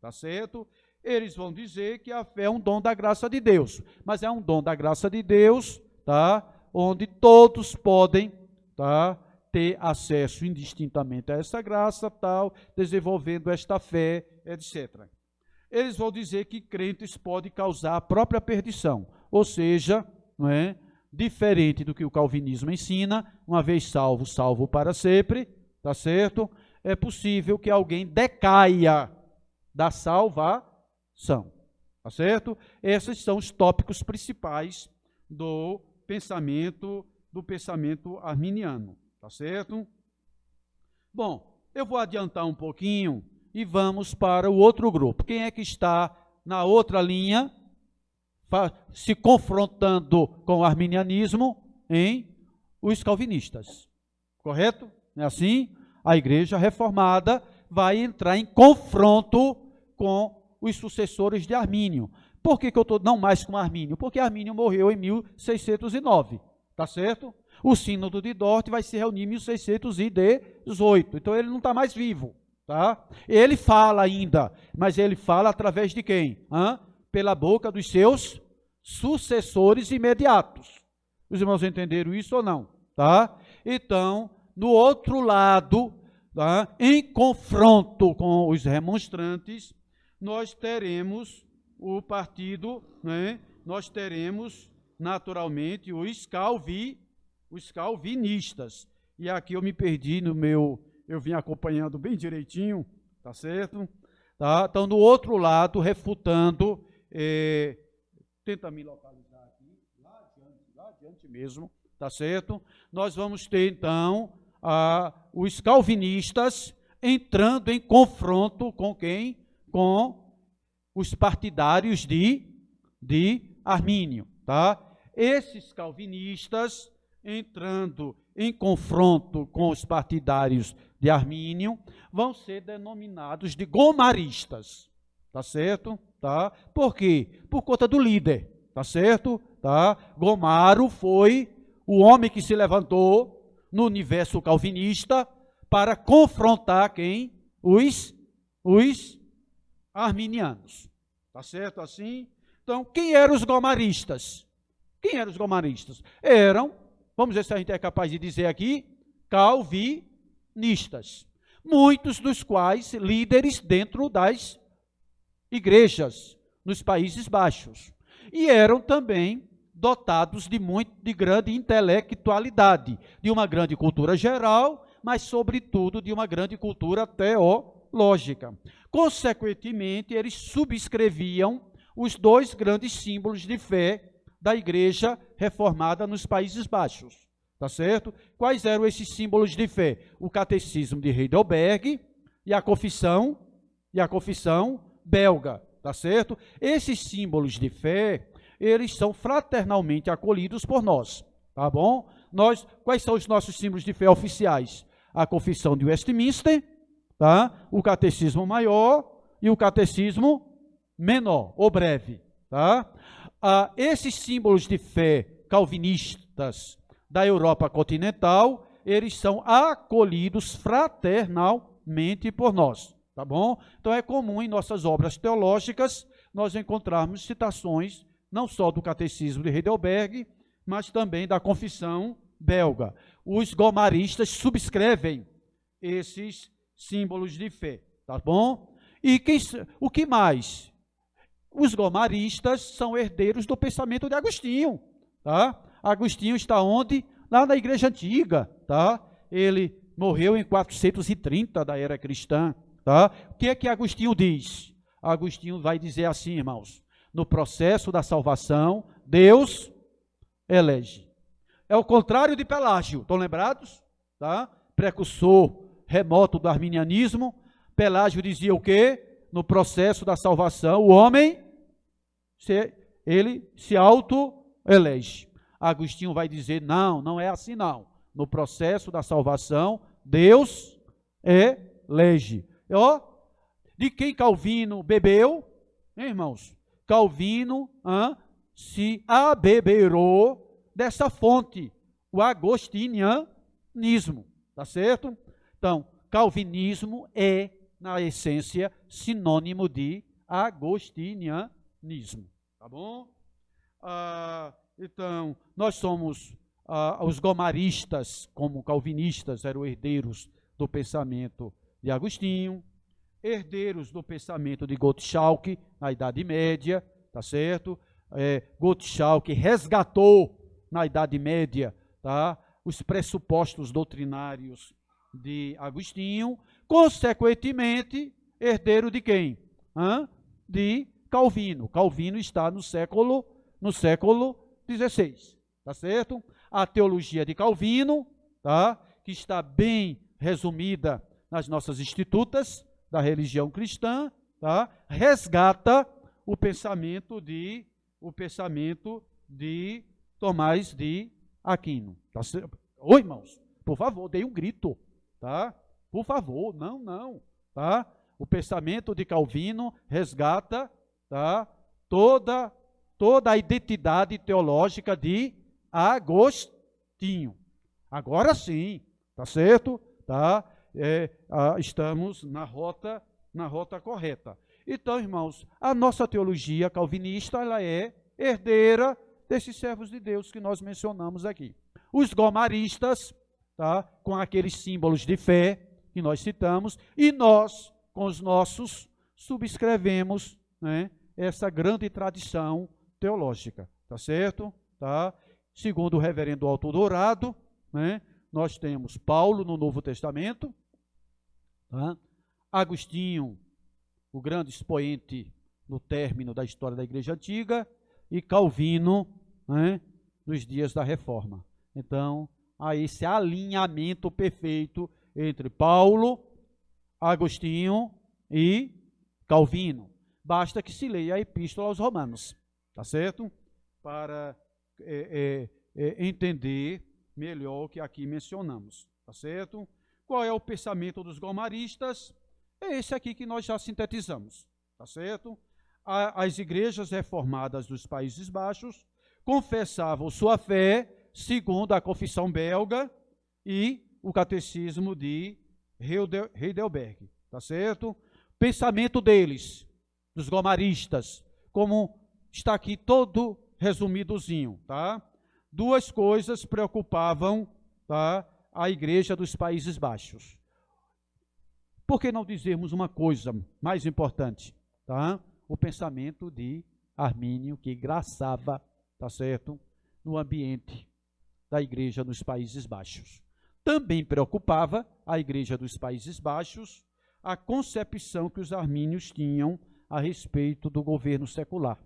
tá certo? Eles vão dizer que a fé é um dom da graça de Deus, mas é um dom da graça de Deus, tá? Onde todos podem, tá, ter acesso indistintamente a essa graça, tal, desenvolvendo esta fé, etc. Eles vão dizer que crentes podem causar a própria perdição, ou seja, não é? Diferente do que o calvinismo ensina, uma vez salvo, salvo para sempre, tá certo? É possível que alguém decaia da salvação, tá certo? Esses são os tópicos principais do pensamento arminiano, tá certo? Bom, eu vou adiantar um pouquinho e vamos para o outro grupo. Quem é que está na outra linha, se confrontando com o arminianismo? Os calvinistas, correto? Não é assim? A igreja reformada vai entrar em confronto com os sucessores de Armínio. Por que eu estou não mais com Armínio? Porque Armínio morreu em 1609, tá certo? O sínodo de Dort vai se reunir em 1618, então ele não está mais vivo, tá? Ele fala ainda, mas ele fala através de quem? Pela boca dos seus sucessores imediatos. Os irmãos entenderam isso ou não? Tá? Então, no outro lado, tá, em confronto com os remonstrantes, nós teremos o partido, né? Nós teremos, naturalmente, os calvinistas. E aqui eu me perdi no meu, eu vim acompanhando bem direitinho, tá certo? Tá? Então, do outro lado, refutando, tenta me localizar aqui, lá adiante mesmo, tá certo? Nós vamos ter, então, os calvinistas entrando em confronto com quem? Com os partidários de Armínio, tá? Esses calvinistas entrando em confronto com os partidários de Armínio vão ser denominados de gomaristas, tá certo? Tá? Por quê? Por conta do líder, tá certo? Tá? Gomaro foi o homem que se levantou no universo calvinista para confrontar quem? Os arminianos. Tá certo assim? Então, quem eram os gomaristas? Quem eram os gomaristas? Eram, vamos ver se a gente é capaz de dizer aqui, calvinistas. Muitos dos quais líderes dentro das igrejas nos Países Baixos. E eram também dotados de grande intelectualidade, de uma grande cultura geral, mas, sobretudo, de uma grande cultura teológica. Consequentemente, eles subscreviam os dois grandes símbolos de fé da igreja reformada nos Países Baixos. Tá certo? Quais eram esses símbolos de fé? O catecismo de Heidelberg e a confissão belga, tá certo? Esses símbolos de fé, eles são fraternalmente acolhidos por nós, tá bom? Quais são os nossos símbolos de fé oficiais? A confissão de Westminster, tá? O catecismo maior e o catecismo menor, ou breve, tá? Esses símbolos de fé calvinistas da Europa continental eles são acolhidos fraternalmente por nós, tá bom? Então é comum em nossas obras teológicas nós encontrarmos citações não só do Catecismo de Heidelberg, mas também da Confissão Belga. Os gomaristas subscrevem esses símbolos de fé, tá bom? E o que mais? Os gomaristas são herdeiros do pensamento de Agostinho, tá? Agostinho está onde? Lá na Igreja Antiga, tá? Ele morreu em 430 da era cristã, tá? O que é que Agostinho diz? Agostinho vai dizer assim, irmãos: no processo da salvação, Deus elege. É o contrário de Pelágio, estão lembrados? Tá? Precursor remoto do arminianismo. Pelágio dizia o quê? No processo da salvação, o homem, ele se auto-elege. Agostinho vai dizer, não, não é assim não. No processo da salvação, Deus elege. Ó, de quem Calvino bebeu, hein, irmãos? Calvino se abeberou dessa fonte, o agostinianismo, tá certo? Então, calvinismo é, na essência, sinônimo de agostinianismo, tá bom? Então, nós somos, os gomaristas, como calvinistas, eram herdeiros do pensamento de Agostinho, herdeiros do pensamento de Gottschalk, na Idade Média, tá certo? Gottschalk resgatou, na Idade Média, tá, os pressupostos doutrinários de Agostinho, consequentemente, herdeiro de quem? De Calvino. Calvino está no século XVI, tá certo? A teologia de Calvino, tá, que está bem resumida nas nossas institutas da religião cristã, tá, resgata o pensamento de Tomás de Aquino. Tá certo? Oi, irmãos, por favor, dei um grito, tá? Por favor, não, tá? O pensamento de Calvino resgata, tá, toda a identidade teológica de Agostinho. Agora sim, tá certo? Tá? Estamos na rota correta. Então, irmãos, a nossa teologia calvinista, ela é herdeira desses servos de Deus que nós mencionamos aqui. Os gomaristas, tá, com aqueles símbolos de fé que nós citamos, e nós, com os nossos, subscrevemos, né, essa grande tradição teológica, tá certo? Tá? Segundo o reverendo Alto Dourado, né, nós temos Paulo no Novo Testamento, tá? Agostinho, o grande expoente no término da história da Igreja Antiga, e Calvino, né, nos dias da Reforma. Então, há esse alinhamento perfeito entre Paulo, Agostinho e Calvino. Basta que se leia a Epístola aos Romanos, tá certo? Para entender melhor o que aqui mencionamos, tá certo? Qual é o pensamento dos gomaristas? É esse aqui que nós já sintetizamos, tá certo? As igrejas reformadas dos Países Baixos confessavam sua fé segundo a Confissão Belga e o Catecismo de Heidelberg, tá certo? Pensamento deles, dos gomaristas, como está aqui todo resumidozinho, tá? Duas coisas preocupavam, tá, a igreja dos Países Baixos. Por que não dizermos uma coisa mais importante, tá? O pensamento de Armínio, que graçava, tá certo, no ambiente da igreja nos Países Baixos. Também preocupava a igreja dos Países Baixos a concepção que os armínios tinham a respeito do governo secular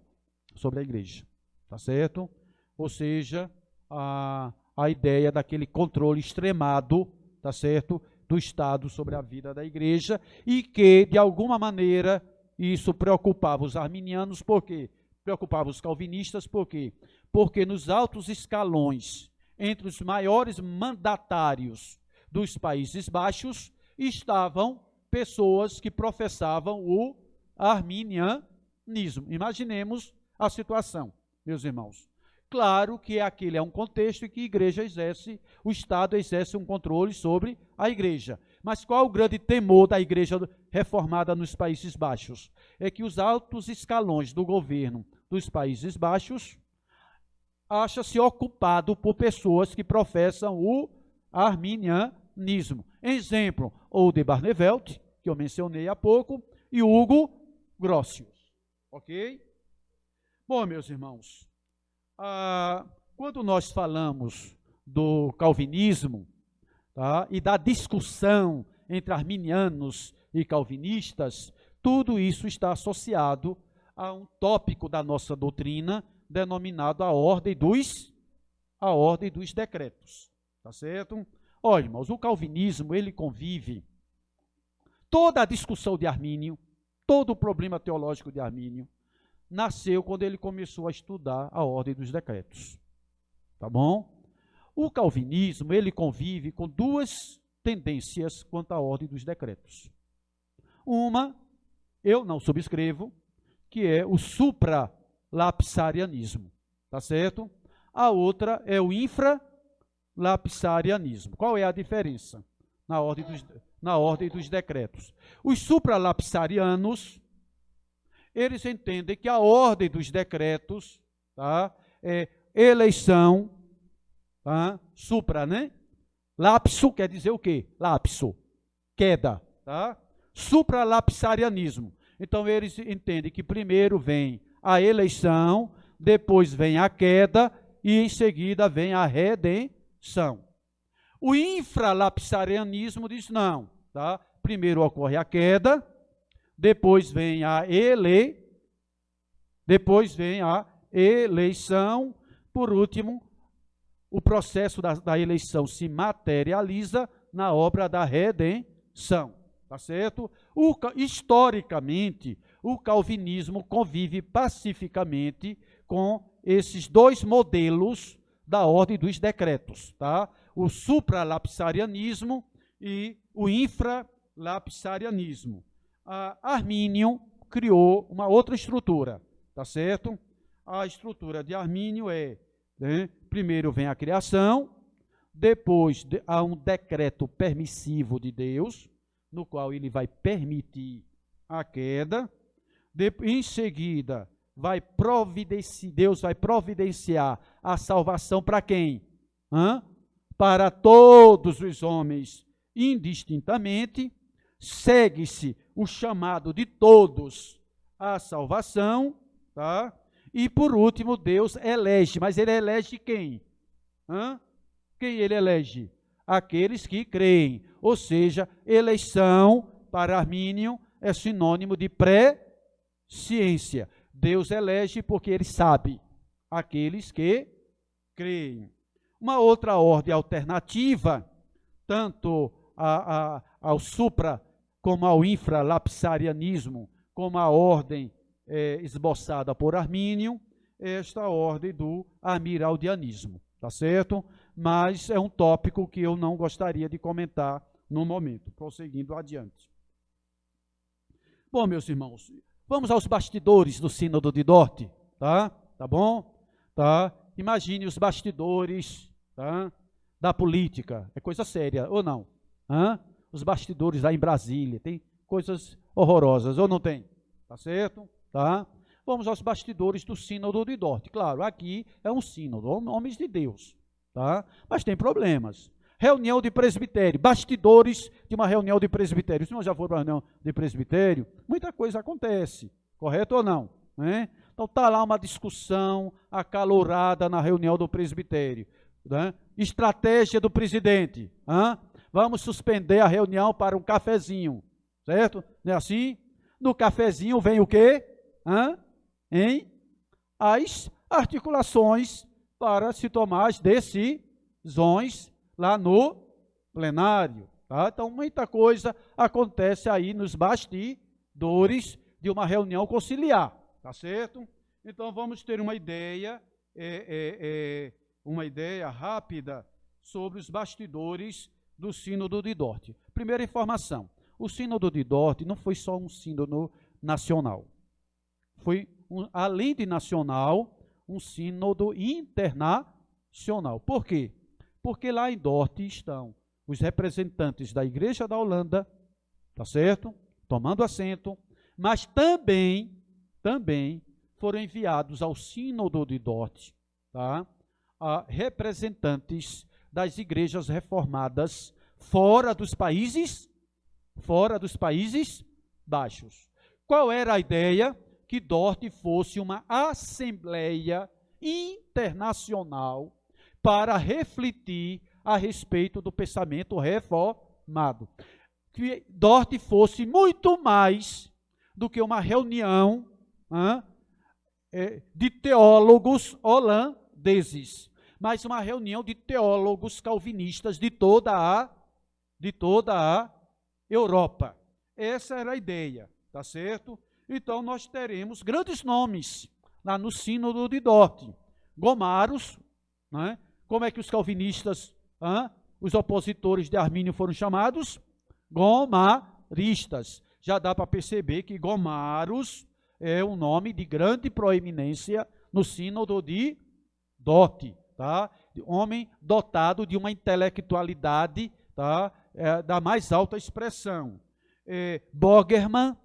sobre a igreja, tá certo? Ou seja, a ideia daquele controle extremado, tá certo, do Estado sobre a vida da igreja, e que, de alguma maneira, isso preocupava os arminianos. Por quê? Preocupava os calvinistas, por quê? Porque nos altos escalões, entre os maiores mandatários dos Países Baixos, estavam pessoas que professavam o arminianismo. Imaginemos a situação, meus irmãos. Claro que aquele é um contexto em que a igreja exerce, o Estado exerce um controle sobre a igreja. Mas qual o grande temor da igreja reformada nos Países Baixos? É que os altos escalões do governo dos Países Baixos acha-se ocupado por pessoas que professam o arminianismo. Exemplo, Oude Barneveld, que eu mencionei há pouco, e Hugo Grotius. Ok? Bom, meus irmãos, quando nós falamos do calvinismo, tá, e da discussão entre arminianos e calvinistas, tudo isso está associado a um tópico da nossa doutrina denominado a ordem dos decretos. Tá certo? Olha, irmãos, o calvinismo, ele convive, toda a discussão de Armínio, todo o problema teológico de Armínio, nasceu quando ele começou a estudar a ordem dos decretos. Tá bom? O calvinismo, ele convive com duas tendências quanto à ordem dos decretos. Uma, eu não subscrevo, que é o supralapsarianismo, tá certo? A outra é o infralapsarianismo. Qual é a diferença na ordem dos decretos? Os supralapsarianos, eles entendem que a ordem dos decretos, tá, é eleição, tá, supra, né? Lapso quer dizer o quê? Lapso, queda, tá? Supralapsarianismo. Então, eles entendem que primeiro vem a eleição, depois vem a queda e em seguida vem a redenção. O infralapsarianismo diz não, tá? Primeiro ocorre a queda, depois vem a eleição, por último, o processo da eleição se materializa na obra da redenção. Tá certo? Historicamente, o calvinismo convive pacificamente com esses dois modelos da ordem dos decretos, tá? O supralapsarianismo e o infralapsarianismo. Armínio criou uma outra estrutura, tá certo? A estrutura de Armínio é, né, primeiro vem a criação, depois há um decreto permissivo de Deus, no qual ele vai permitir a queda, em seguida Deus vai providenciar a salvação para quem? Para todos os homens indistintamente, segue-se o chamado de todos à salvação, tá? E por último Deus elege, mas ele elege quem? Quem ele elege? Aqueles que creem, ou seja, eleição para Armínio é sinônimo de presciência. Deus elege porque ele sabe aqueles que creem. Uma outra ordem alternativa, tanto ao supra como ao infralapsarianismo, como a ordem esboçada por Armínio, esta ordem do amiraldianismo, tá certo? Mas é um tópico que eu não gostaria de comentar no momento, prosseguindo adiante. Bom, meus irmãos, vamos aos bastidores do Sínodo de Dort, tá? Tá bom? Tá? Imagine os bastidores, tá, da política, é coisa séria, ou não? Os bastidores lá em Brasília, tem coisas horrorosas, ou não tem? Tá certo? Tá? Vamos aos bastidores do Sínodo de Dort. Claro, aqui é um sínodo, homens de Deus, tá? Mas tem problemas. Reunião de presbitério, bastidores de uma reunião de presbitério. Se não já for para reunião de presbitério, muita coisa acontece, correto ou não? Né? Então está lá uma discussão acalorada na reunião do presbitério. Né? Estratégia do presidente. Vamos suspender a reunião para um cafezinho, certo? Não é assim? No cafezinho vem o quê? As articulações para se tomar as decisões lá no plenário. Tá? Então, muita coisa acontece aí nos bastidores de uma reunião conciliar. Tá certo? Então, vamos ter uma ideia rápida sobre os bastidores do Sínodo de Dort. Primeira informação, o Sínodo de Dort não foi só um sínodo nacional. Foi, além de nacional, um sínodo internacional. Por quê? Porque lá em Dort estão os representantes da Igreja da Holanda, tá certo? Tomando assento, mas também foram enviados ao sínodo de Dort, tá? A representantes das igrejas reformadas fora dos Países Baixos. Qual era a ideia? Que Dort fosse uma assembleia internacional para refletir a respeito do pensamento reformado. Que Dort fosse muito mais do que uma reunião de teólogos holandeses, mas uma reunião de teólogos calvinistas de toda a Europa. Essa era a ideia, tá certo? Então, nós teremos grandes nomes lá no sínodo de Dort. Gomarus, né? Como é que os calvinistas, os opositores de Armínio foram chamados? Gomaristas. Já dá para perceber que Gomarus é um nome de grande proeminência no sínodo de Dort, tá? Homem dotado de uma intelectualidade, tá? Da mais alta expressão. Borgerman,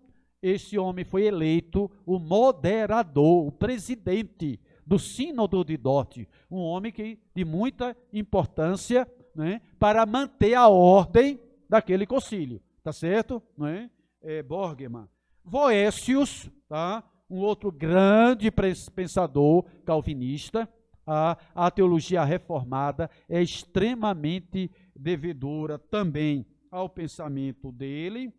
esse homem foi eleito o moderador, o presidente do sínodo de Dort, um homem de muita importância, né, para manter a ordem daquele concílio, tá certo? Né? Borgerman. Voécius, tá? Um outro grande pensador calvinista. A teologia reformada é extremamente devedora também ao pensamento dele.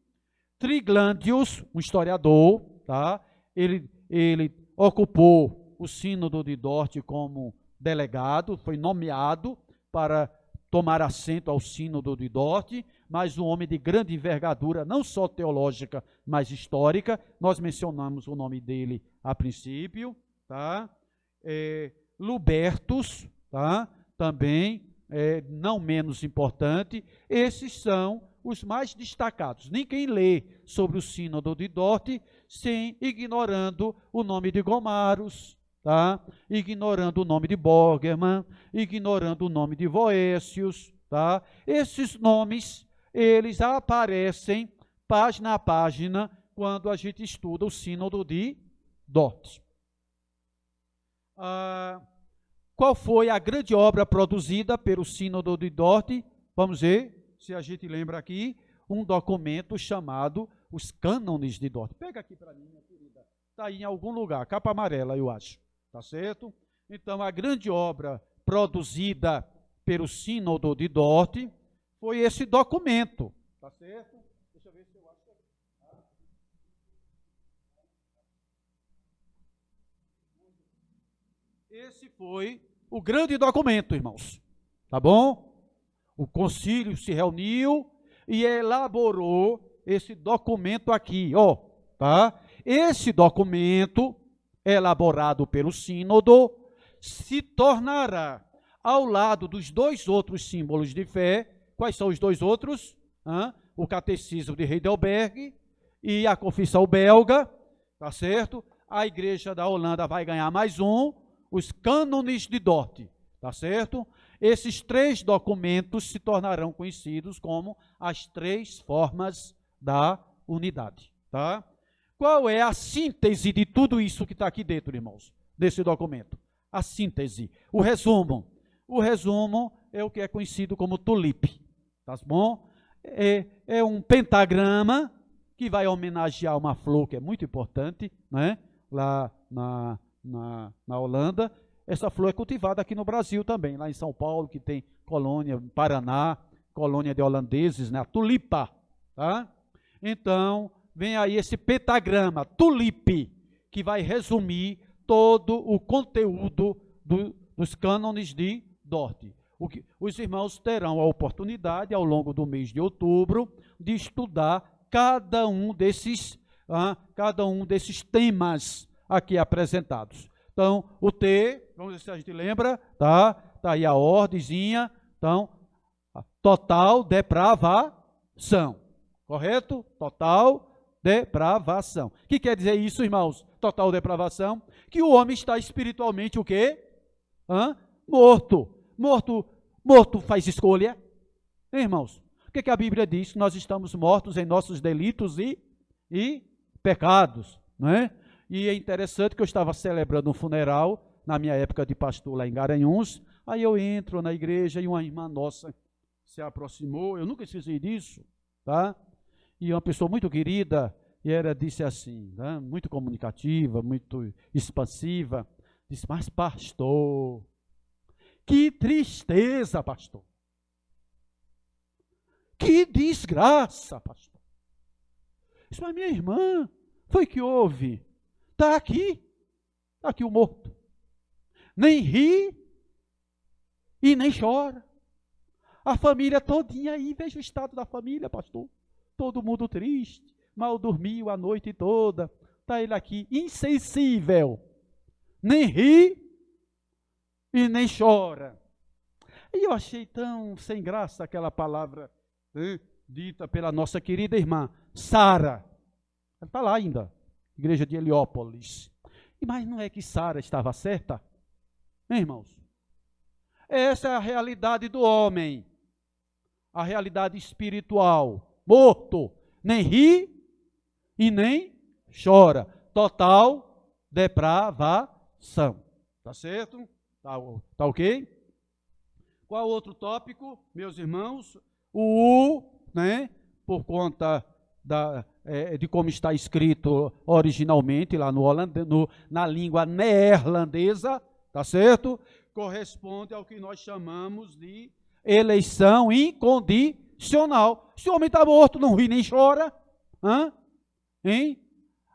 Triglandius, um historiador, tá? Ele ocupou o sínodo de Dort como delegado, foi nomeado para tomar assento ao sínodo de Dort, mas um homem de grande envergadura, não só teológica, mas histórica. Nós mencionamos o nome dele a princípio, tá? Lubertus, tá? Também, não menos importante. Esses são os mais destacados. Ninguém lê sobre o sínodo de Dort sem ignorando o nome de Gomarus, tá? Ignorando o nome de Borgerman, ignorando o nome de Voécius, tá? Esses nomes, eles aparecem página a página quando a gente estuda o sínodo de Dort. Qual foi a grande obra produzida pelo sínodo de Dort? Vamos ver se a gente lembra aqui, um documento chamado Os Cânones de Dort. Pega aqui para mim, minha querida. Está aí em algum lugar, capa amarela, eu acho. Tá certo? Então, a grande obra produzida pelo sínodo de Dort foi esse documento. Tá certo? Deixa eu ver se eu acho. Esse foi o grande documento, irmãos. Tá bom? O concílio se reuniu e elaborou esse documento aqui, ó, tá? Esse documento, elaborado pelo sínodo, se tornará, ao lado dos dois outros símbolos de fé. Quais são os dois outros? O Catecismo de Heidelberg e a Confissão Belga, tá certo? A Igreja da Holanda vai ganhar mais um, os Cânones de Dort, tá certo? Esses três documentos se tornarão conhecidos como as três formas da unidade, tá? Qual é a síntese de tudo isso que está aqui dentro, irmãos, desse documento? A síntese, o resumo. O resumo é o que é conhecido como tulipe, tá bom? É um pentagrama que vai homenagear uma flor que é muito importante, né? Lá na Holanda. Essa flor é cultivada aqui no Brasil também, lá em São Paulo, que tem colônia, Paraná, colônia de holandeses, né? A tulipa, tá? Então, vem aí esse pentagrama, tulipe, que vai resumir todo o conteúdo dos cânones de Dort. Os irmãos terão a oportunidade, ao longo do mês de outubro, de estudar cada um desses temas aqui apresentados. Então, o T, vamos ver se a gente lembra, tá? Tá aí a ordenzinha. Então, total depravação, correto? Total depravação. O que quer dizer isso, irmãos? Total depravação. Que o homem está espiritualmente o quê? Morto. Morto faz escolha. Irmãos, o que a Bíblia diz? Nós estamos mortos em nossos delitos e pecados, não é? E é interessante que eu estava celebrando um funeral, na minha época de pastor lá em Garanhuns, aí eu entro na igreja e uma irmã nossa se aproximou, eu nunca esqueci disso, tá? E uma pessoa muito querida, e ela disse assim, né, muito comunicativa, muito expansiva, disse, mas pastor, que tristeza, pastor. Que desgraça, pastor. Isso, mas minha irmã, foi que houve? Está aqui o morto. Nem ri e nem chora. A família todinha aí, veja o estado da família, pastor. Todo mundo triste, mal dormiu a noite toda. Está ele aqui, insensível. Nem ri e nem chora. E eu achei tão sem graça aquela palavra dita pela nossa querida irmã Sara. Ela está lá ainda, igreja de Heliópolis. Mas não é que Sara estava certa? Irmãos, essa é a realidade do homem, a realidade espiritual. Morto, nem ri e nem chora. Total depravação. Tá certo? Tá ok? Qual outro tópico, meus irmãos? Né? Por conta de como está escrito originalmente lá na língua neerlandesa, tá certo? Corresponde ao que nós chamamos de eleição incondicional. Se o homem está morto, não ri nem chora, hein?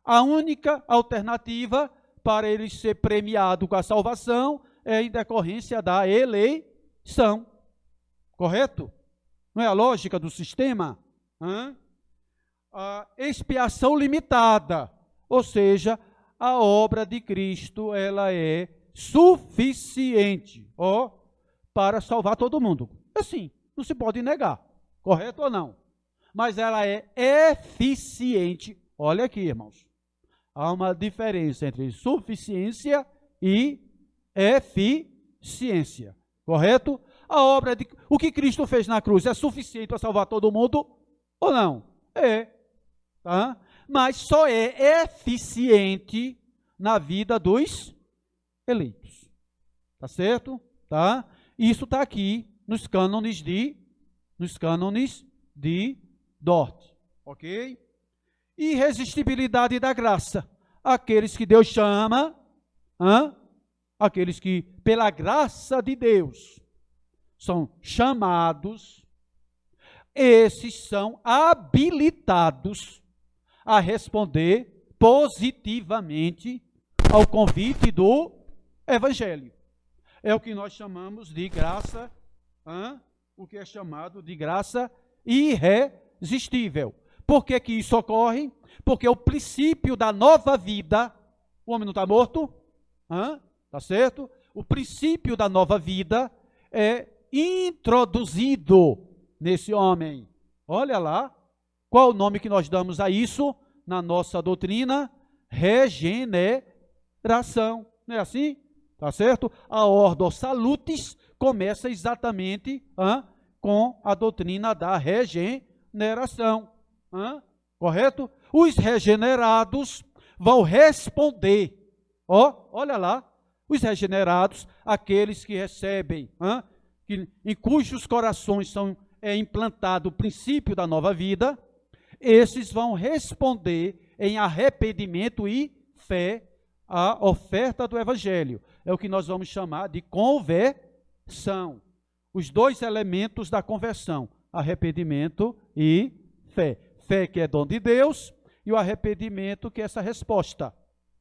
A única alternativa para ele ser premiado com a salvação é em decorrência da eleição. Correto? Não é a lógica do sistema? A expiação limitada, ou seja, a obra de Cristo, ela é suficiente, para salvar todo mundo. Assim, não se pode negar, correto ou não? Mas ela é eficiente. Olha aqui, irmãos. Há uma diferença entre suficiência e eficiência, correto? O que Cristo fez na cruz é suficiente para salvar todo mundo ou não? É, tá? Mas só é eficiente na vida dos eleitos, tá certo? Tá? Isso está aqui nos cânones de Dort, ok? Irresistibilidade da graça. Aqueles que Deus chama, aqueles que, pela graça de Deus, são chamados, esses são habilitados a responder positivamente ao convite do Evangelho. É o que nós chamamos de graça, o que é chamado de graça irresistível. Por que que isso ocorre? Porque o princípio da nova vida, o homem não está morto, tá certo? O princípio da nova vida é introduzido nesse homem. Olha lá, qual o nome que nós damos a isso na nossa doutrina? Regeneração. Não é assim? Tá certo? A Ordo Salutis começa exatamente com a doutrina da regeneração. Correto? Os regenerados vão responder. Olha lá, os regenerados, aqueles que recebem, em cujos corações é implantado o princípio da nova vida, esses vão responder em arrependimento e fé à oferta do Evangelho. É o que nós vamos chamar de conversão. Os dois elementos da conversão, arrependimento e fé. Fé que é dom de Deus e o arrependimento que é essa resposta.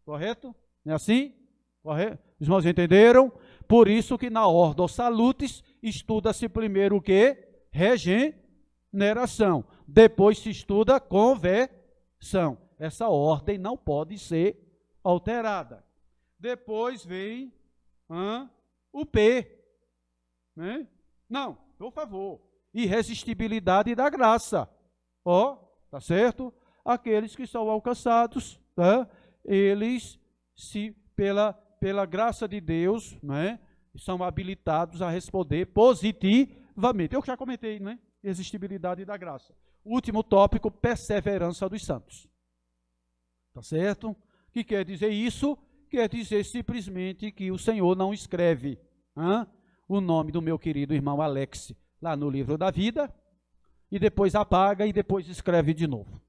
Correto? Não é assim? Correto? Os irmãos entenderam? Por isso que na Ordo Salutis estuda-se primeiro o quê? Regeneração. Depois se estuda conversão. Essa ordem não pode ser alterada. Depois vem o P. Né? Não, por favor. Irresistibilidade da graça. Tá certo? aqueles que são alcançados, tá? Eles, pela graça de Deus, né, são habilitados a responder positivamente. Eu já comentei, né? Existibilidade da graça. Último tópico, perseverança dos santos. Tá certo? O que quer dizer isso? Quer dizer simplesmente que o Senhor não escreve o nome do meu querido irmão Alex lá no livro da vida, e depois apaga e depois escreve de novo.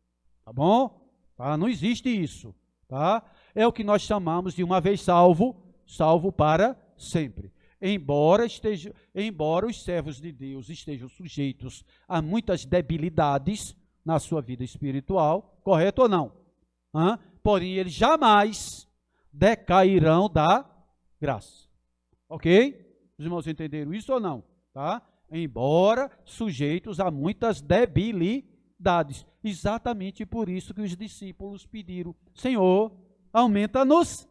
Tá bom? Tá? Não existe isso. Tá? É o que nós chamamos de uma vez salvo, salvo para sempre. Embora os servos de Deus estejam sujeitos a muitas debilidades na sua vida espiritual, correto ou não? Porém, eles jamais decairão da graça. Ok? Os irmãos entenderam isso ou não? Tá? Embora sujeitos a muitas debilidades. Exatamente por isso que os discípulos pediram: Senhor, aumenta-nos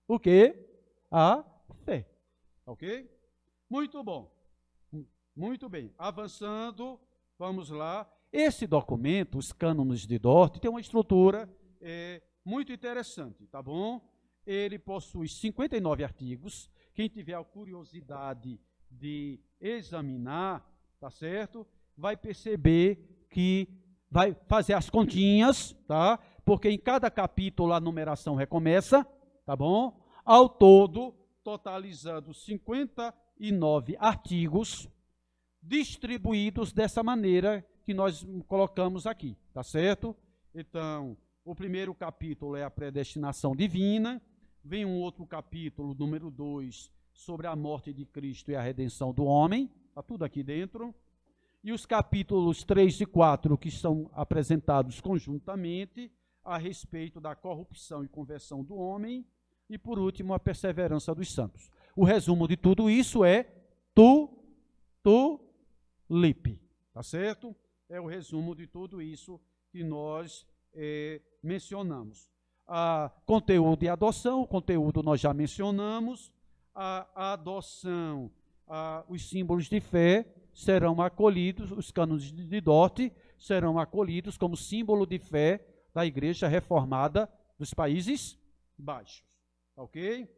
o quê? A fé. Ok? Muito bom. Muito bem. Avançando, vamos lá. Esse documento, os cânones de Dort, tem uma estrutura muito interessante, tá bom? Ele possui 59 artigos. Quem tiver a curiosidade de examinar, tá certo? Vai perceber que vai fazer as continhas, tá? Porque em cada capítulo a numeração recomeça, tá bom? Ao todo, totalizando 59 artigos, distribuídos dessa maneira que nós colocamos aqui, tá certo? Então, o primeiro capítulo é a predestinação divina, vem um outro capítulo, número 2, sobre a morte de Cristo e a redenção do homem, está tudo aqui dentro, e os capítulos 3 e 4, que são apresentados conjuntamente, a respeito da corrupção e conversão do homem, e por último, a perseverança dos santos. O resumo de tudo isso é Tulip, tá certo? É o resumo de tudo isso que nós mencionamos. Conteúdo e adoção, o conteúdo nós já mencionamos, a adoção, os símbolos de fé serão acolhidos, os cânones de Dort serão acolhidos como símbolo de fé da Igreja Reformada dos Países Baixos, ok?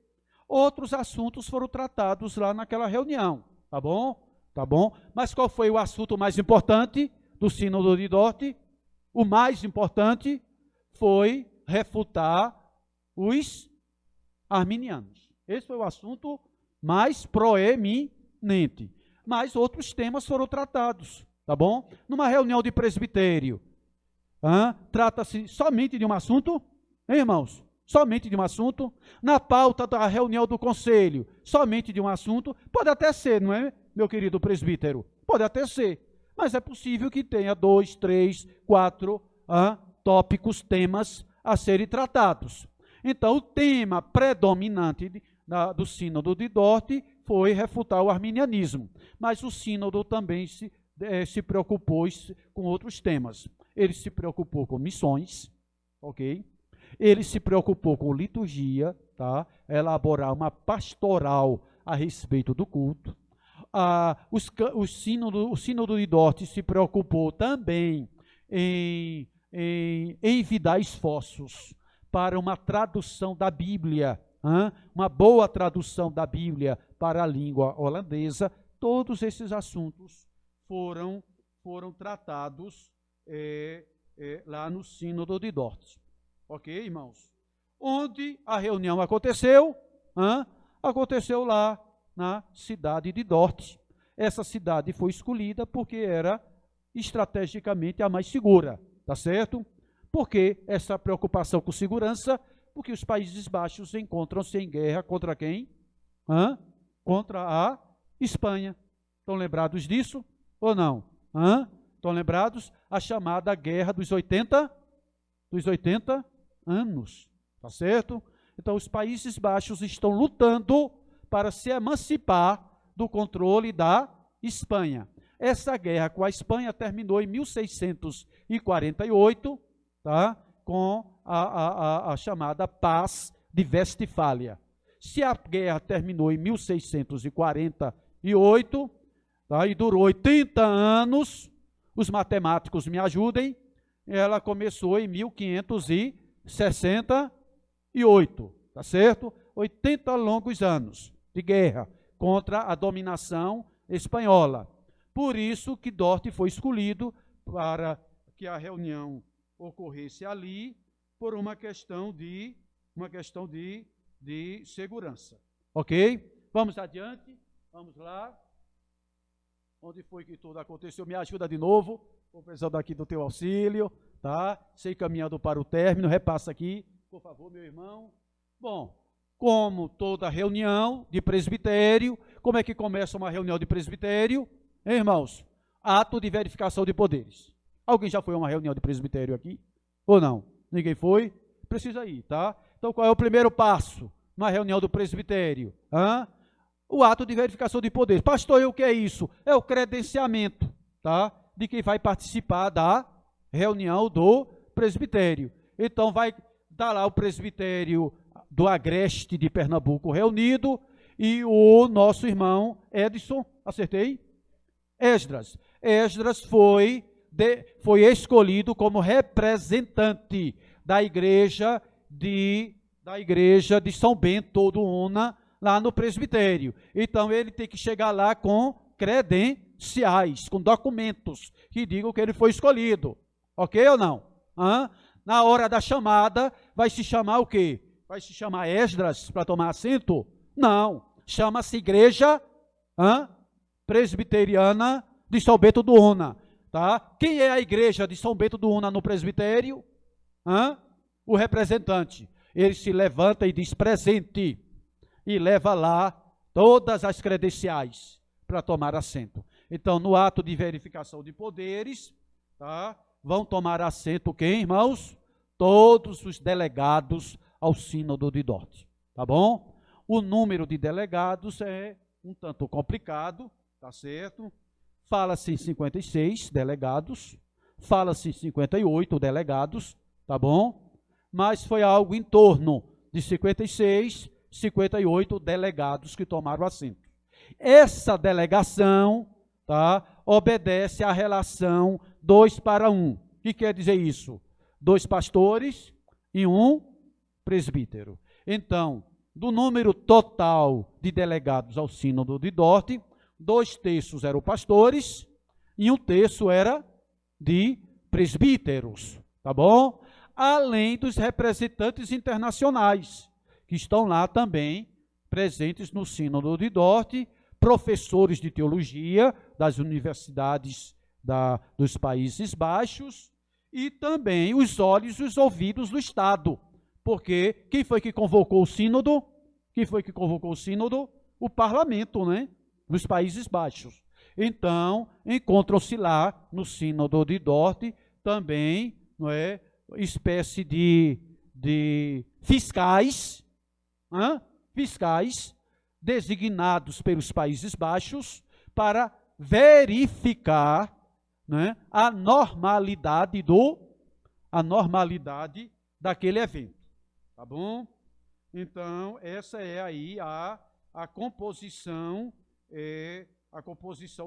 Outros assuntos foram tratados lá naquela reunião, tá bom? Tá bom? Mas qual foi o assunto mais importante do Sínodo de Dort? O mais importante foi refutar os arminianos. Esse foi o assunto mais proeminente. Mas outros temas foram tratados, tá bom? Numa reunião de presbitério, trata-se somente de um assunto, hein, irmãos? Somente de um assunto. Na pauta da reunião do conselho, somente de um assunto. Pode até ser, não é, meu querido presbítero? Pode até ser. Mas é possível que tenha 2, 3, 4 tópicos, temas a serem tratados. Então, o tema predominante do Sínodo de Dort foi refutar o arminianismo. Mas o Sínodo também se preocupou com outros temas. Ele se preocupou com missões, ok? Ele se preocupou com liturgia, tá? Elaborar uma pastoral a respeito do culto. O Sínodo de Dort se preocupou também em envidar esforços para uma tradução da Bíblia, uma boa tradução da Bíblia para a língua holandesa. Todos esses assuntos foram tratados lá no Sínodo de Dort. Ok, irmãos? Onde a reunião aconteceu? Aconteceu lá na cidade de Dort. Essa cidade foi escolhida porque era estrategicamente a mais segura, tá certo? Por que essa preocupação com segurança? Porque os Países Baixos encontram-se em guerra contra quem? Contra a Espanha. Estão lembrados disso ou não? Estão lembrados? A chamada Guerra dos 80 anos, tá certo? Então, os Países Baixos estão lutando para se emancipar do controle da Espanha. Essa guerra com a Espanha terminou em 1648, tá? Com a chamada Paz de Westfália. Se a guerra terminou em 1648, tá? E durou 80 anos, os matemáticos me ajudem, ela começou em 1568, tá certo? 80 longos anos de guerra contra a dominação espanhola. Por isso que Dort foi escolhido para que a reunião ocorresse ali por uma questão de segurança. Ok? Vamos adiante, vamos lá. Onde foi que tudo aconteceu? Me ajuda de novo, vou precisar aqui do teu auxílio, tá? Sei caminhando para o término, repassa aqui, por favor, meu irmão. Bom, como toda reunião de presbitério, como é que começa uma reunião de presbitério? Hein, irmãos? Ato de verificação de poderes. Alguém já foi a uma reunião de presbitério aqui? Ou não? Ninguém foi? Precisa ir, tá? Então, qual é o primeiro passo na reunião do presbitério? O ato de verificação de poderes. Pastor, o que é isso? É o credenciamento, tá? De quem vai participar da reunião do presbitério. Então, vai dar lá o presbitério do Agreste de Pernambuco reunido e o nosso irmão Edson, acertei? Esdras. Esdras foi escolhido como representante da igreja de São Bento do Una, lá no presbitério. Então, ele tem que chegar lá com credenciais, com documentos que digam que ele foi escolhido. Ok ou não? Na hora da chamada, vai se chamar o quê? Vai se chamar Esdras para tomar assento? Não. Chama-se Igreja Presbiteriana de São Bento do Una. Tá? Quem é a igreja de São Bento do Una no presbitério? O representante. Ele se levanta e diz presente e leva lá todas as credenciais para tomar assento. Então, no ato de verificação de poderes, tá? Vão tomar assento quem, irmãos? Todos os delegados ao Sínodo de Dort. Tá bom? O número de delegados é um tanto complicado, tá certo? Fala-se em 56 delegados, fala-se em 58 delegados, tá bom? Mas foi algo em torno de 56, 58 delegados que tomaram assento. Essa delegação, tá, obedece à relação 2:1. O que quer dizer isso? 2 pastores e 1 presbítero. Então, do número total de delegados ao Sínodo de Dort, 2/3 eram pastores e 1/3 era de presbíteros, tá bom? Além dos representantes internacionais, que estão lá também presentes no Sínodo de Dort, professores de teologia das universidades dos Países Baixos e também os olhos e os ouvidos do Estado. Porque quem foi que convocou o Sínodo? Quem foi que convocou o Sínodo? O parlamento, né? Dos Países Baixos. Então, encontram-se lá no Sínodo de Dort também, não é, espécie de fiscais, fiscais designados pelos Países Baixos para verificar, né, a normalidade daquele evento, tá bom? Então, essa é aí a composição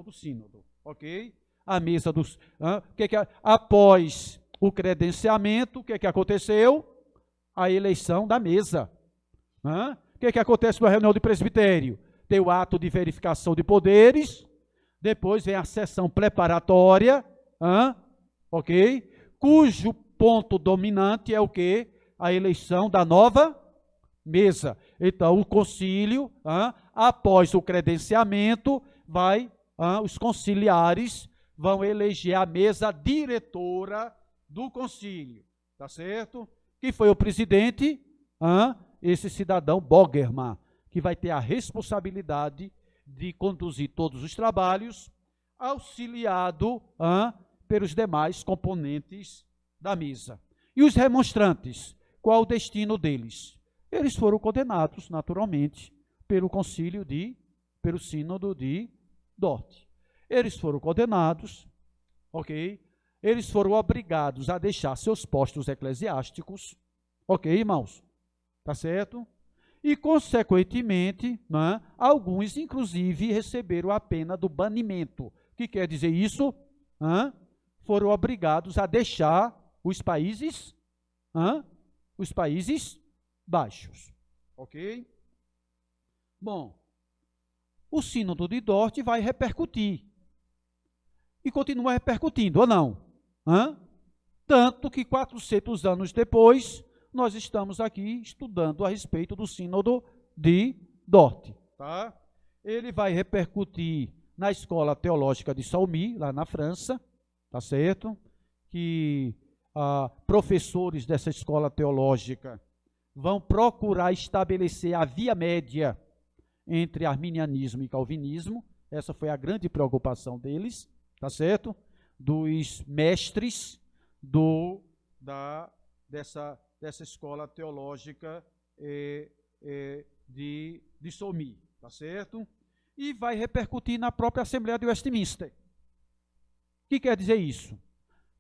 do sínodo, ok? A mesa dos... após o credenciamento, o que aconteceu? A eleição da mesa. O que acontece na reunião de presbitério? Tem o ato de verificação de poderes, depois vem a sessão preparatória, ok? Cujo ponto dominante é o quê? A eleição da nova mesa. Então, o concílio, após o credenciamento, os conciliares vão eleger a mesa diretora do concílio, tá certo? Quem foi o presidente? Esse cidadão Bogerman, que vai ter a responsabilidade de conduzir todos os trabalhos, auxiliado pelos demais componentes da mesa. E os remonstrantes, qual o destino deles? Eles foram condenados, naturalmente, pelo sínodo de Dort. Eles foram condenados, ok? Eles foram obrigados a deixar seus postos eclesiásticos, ok, irmãos? Tá certo? E, consequentemente, alguns, inclusive, receberam a pena do banimento. O que quer dizer isso? Foram obrigados a deixar os Países, os Países Baixos. Ok? Bom, o Sínodo de Dort vai repercutir. E continua repercutindo, ou não? Tanto que 400 anos depois, nós estamos aqui estudando a respeito do Sínodo de Dort. Tá? Ele vai repercutir na Escola Teológica de Salmy, lá na França, tá certo? Que professores dessa escola teológica vão procurar estabelecer a via média entre arminianismo e calvinismo. Essa foi a grande preocupação deles, tá certo? Dos mestres dessa escola teológica de Salmy, tá certo? E vai repercutir na própria Assembleia de Westminster. O que quer dizer isso?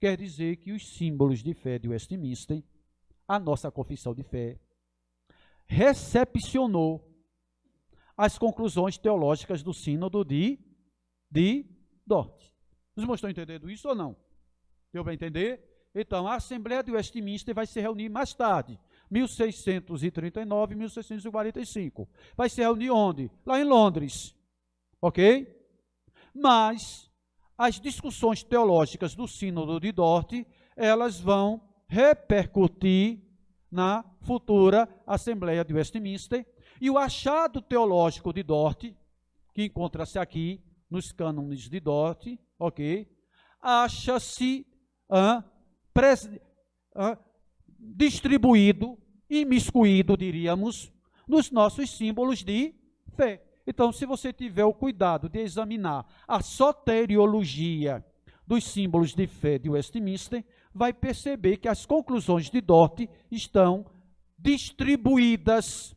Quer dizer que os símbolos de fé de Westminster, a nossa confissão de fé, recepcionou as conclusões teológicas do Sínodo de Dort. Os irmãos estão entendendo isso ou não? Deu para entender? Então, a Assembleia de Westminster vai se reunir mais tarde, 1639, 1645. Vai se reunir onde? Lá em Londres. Ok? Mas as discussões teológicas do Sínodo de Dort, elas vão repercutir na futura Assembleia de Westminster, e o achado teológico de Dort, que encontra-se aqui nos cânones de Dort, ok? Acha-se distribuído, imiscuído, diríamos, nos nossos símbolos de fé. Então, se você tiver o cuidado de examinar a soteriologia dos símbolos de fé de Westminster, vai perceber que as conclusões de Dort estão disseminadas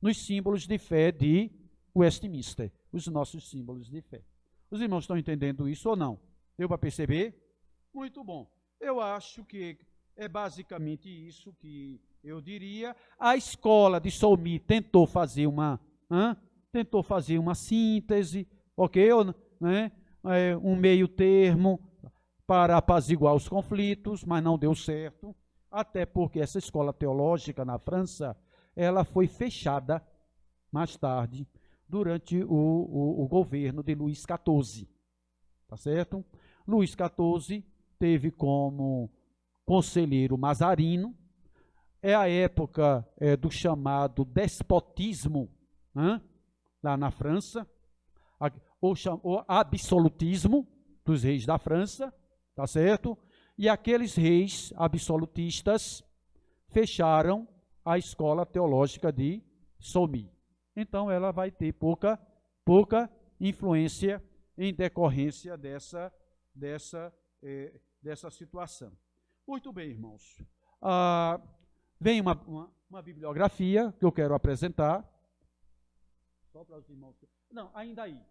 nos símbolos de fé de Westminster, os nossos símbolos de fé. Os irmãos estão entendendo isso ou não? Deu para perceber? Muito bom. Eu acho que é basicamente isso que eu diria. A escola de Salmy tentou fazer uma síntese, ok? Né? Um meio termo para apaziguar os conflitos, mas não deu certo, até porque essa escola teológica na França, ela foi fechada mais tarde, durante o governo de Luís XIV, tá certo? Luís XIV teve como conselheiro Mazarino, é a época do chamado despotismo, lá na França, o absolutismo dos reis da França, tá certo? E aqueles reis absolutistas fecharam a escola teológica de Salmy. Então, ela vai ter pouca influência em decorrência dessa situação. Muito bem, irmãos. Vem uma bibliografia que eu quero apresentar. Só para os irmãos. Não, ainda aí.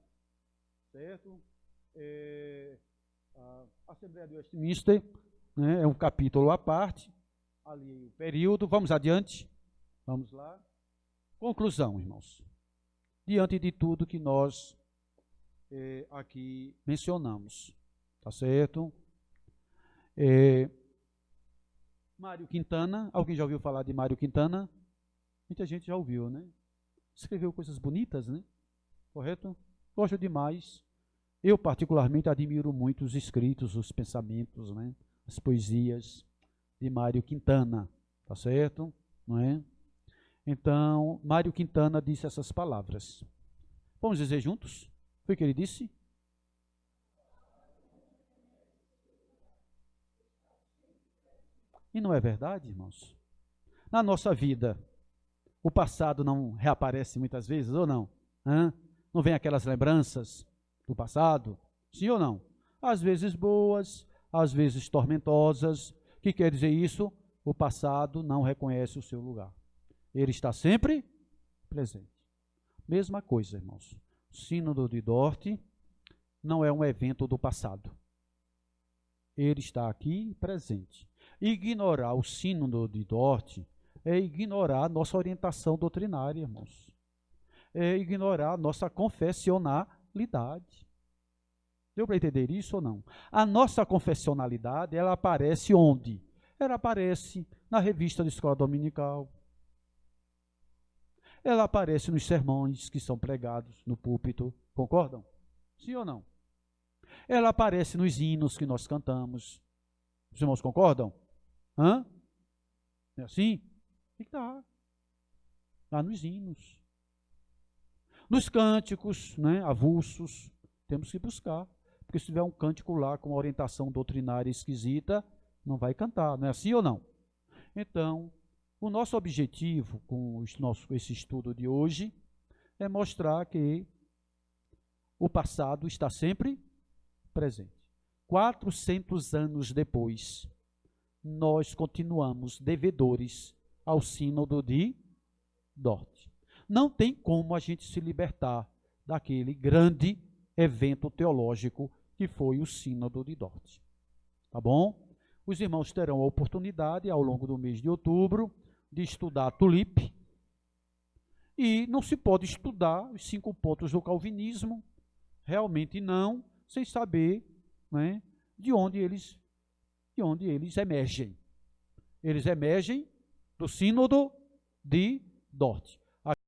Certo? A Assembleia de Westminster, né, é um capítulo à parte. Ali o período. Vamos adiante. Vamos lá. Conclusão, irmãos. Diante de tudo que nós aqui mencionamos. Tá certo? Mário Quintana, alguém já ouviu falar de Mário Quintana? Muita gente já ouviu, né? Escreveu coisas bonitas, né? Correto? Gosto demais. Eu, particularmente, admiro muito os escritos, os pensamentos, né? As poesias de Mário Quintana, tá certo? Não é? Então, Mário Quintana disse essas palavras. Vamos dizer juntos? Foi o que ele disse? E não é verdade, irmãos? Na nossa vida, o passado não reaparece muitas vezes, ou não? Não vem aquelas lembranças do passado? Sim ou não? Às vezes boas, às vezes tormentosas. O que quer dizer isso? O passado não reconhece o seu lugar. Ele está sempre presente. Mesma coisa, irmãos. O Sínodo de Dort não é um evento do passado. Ele está aqui presente. Ignorar o Sínodo de Dort é ignorar a nossa orientação doutrinária, irmãos. É ignorar a nossa confessionalidade. Deu para entender isso ou não? A nossa confessionalidade, ela aparece onde? Ela aparece na revista da Escola Dominical. Ela aparece nos sermões que são pregados no púlpito. Concordam? Sim ou não? Ela aparece nos hinos que nós cantamos. Os irmãos concordam? Hã? É assim? E tá. Lá nos hinos. Nos cânticos, né, avulsos, temos que buscar. Porque se tiver um cântico lá com uma orientação doutrinária esquisita, não vai cantar. Não é assim ou não? Então, o nosso objetivo com esse estudo de hoje é mostrar que o passado está sempre presente. 400 anos depois, nós continuamos devedores ao Sínodo de Dort. Não tem como a gente se libertar daquele grande evento teológico que foi o Sínodo de Dort. Tá bom? Os irmãos terão a oportunidade, ao longo do mês de outubro, de estudar a Tulipe. E não se pode estudar os 5 pontos do calvinismo, realmente não, sem saber, né, de onde eles emergem. Eles emergem do Sínodo de Dort.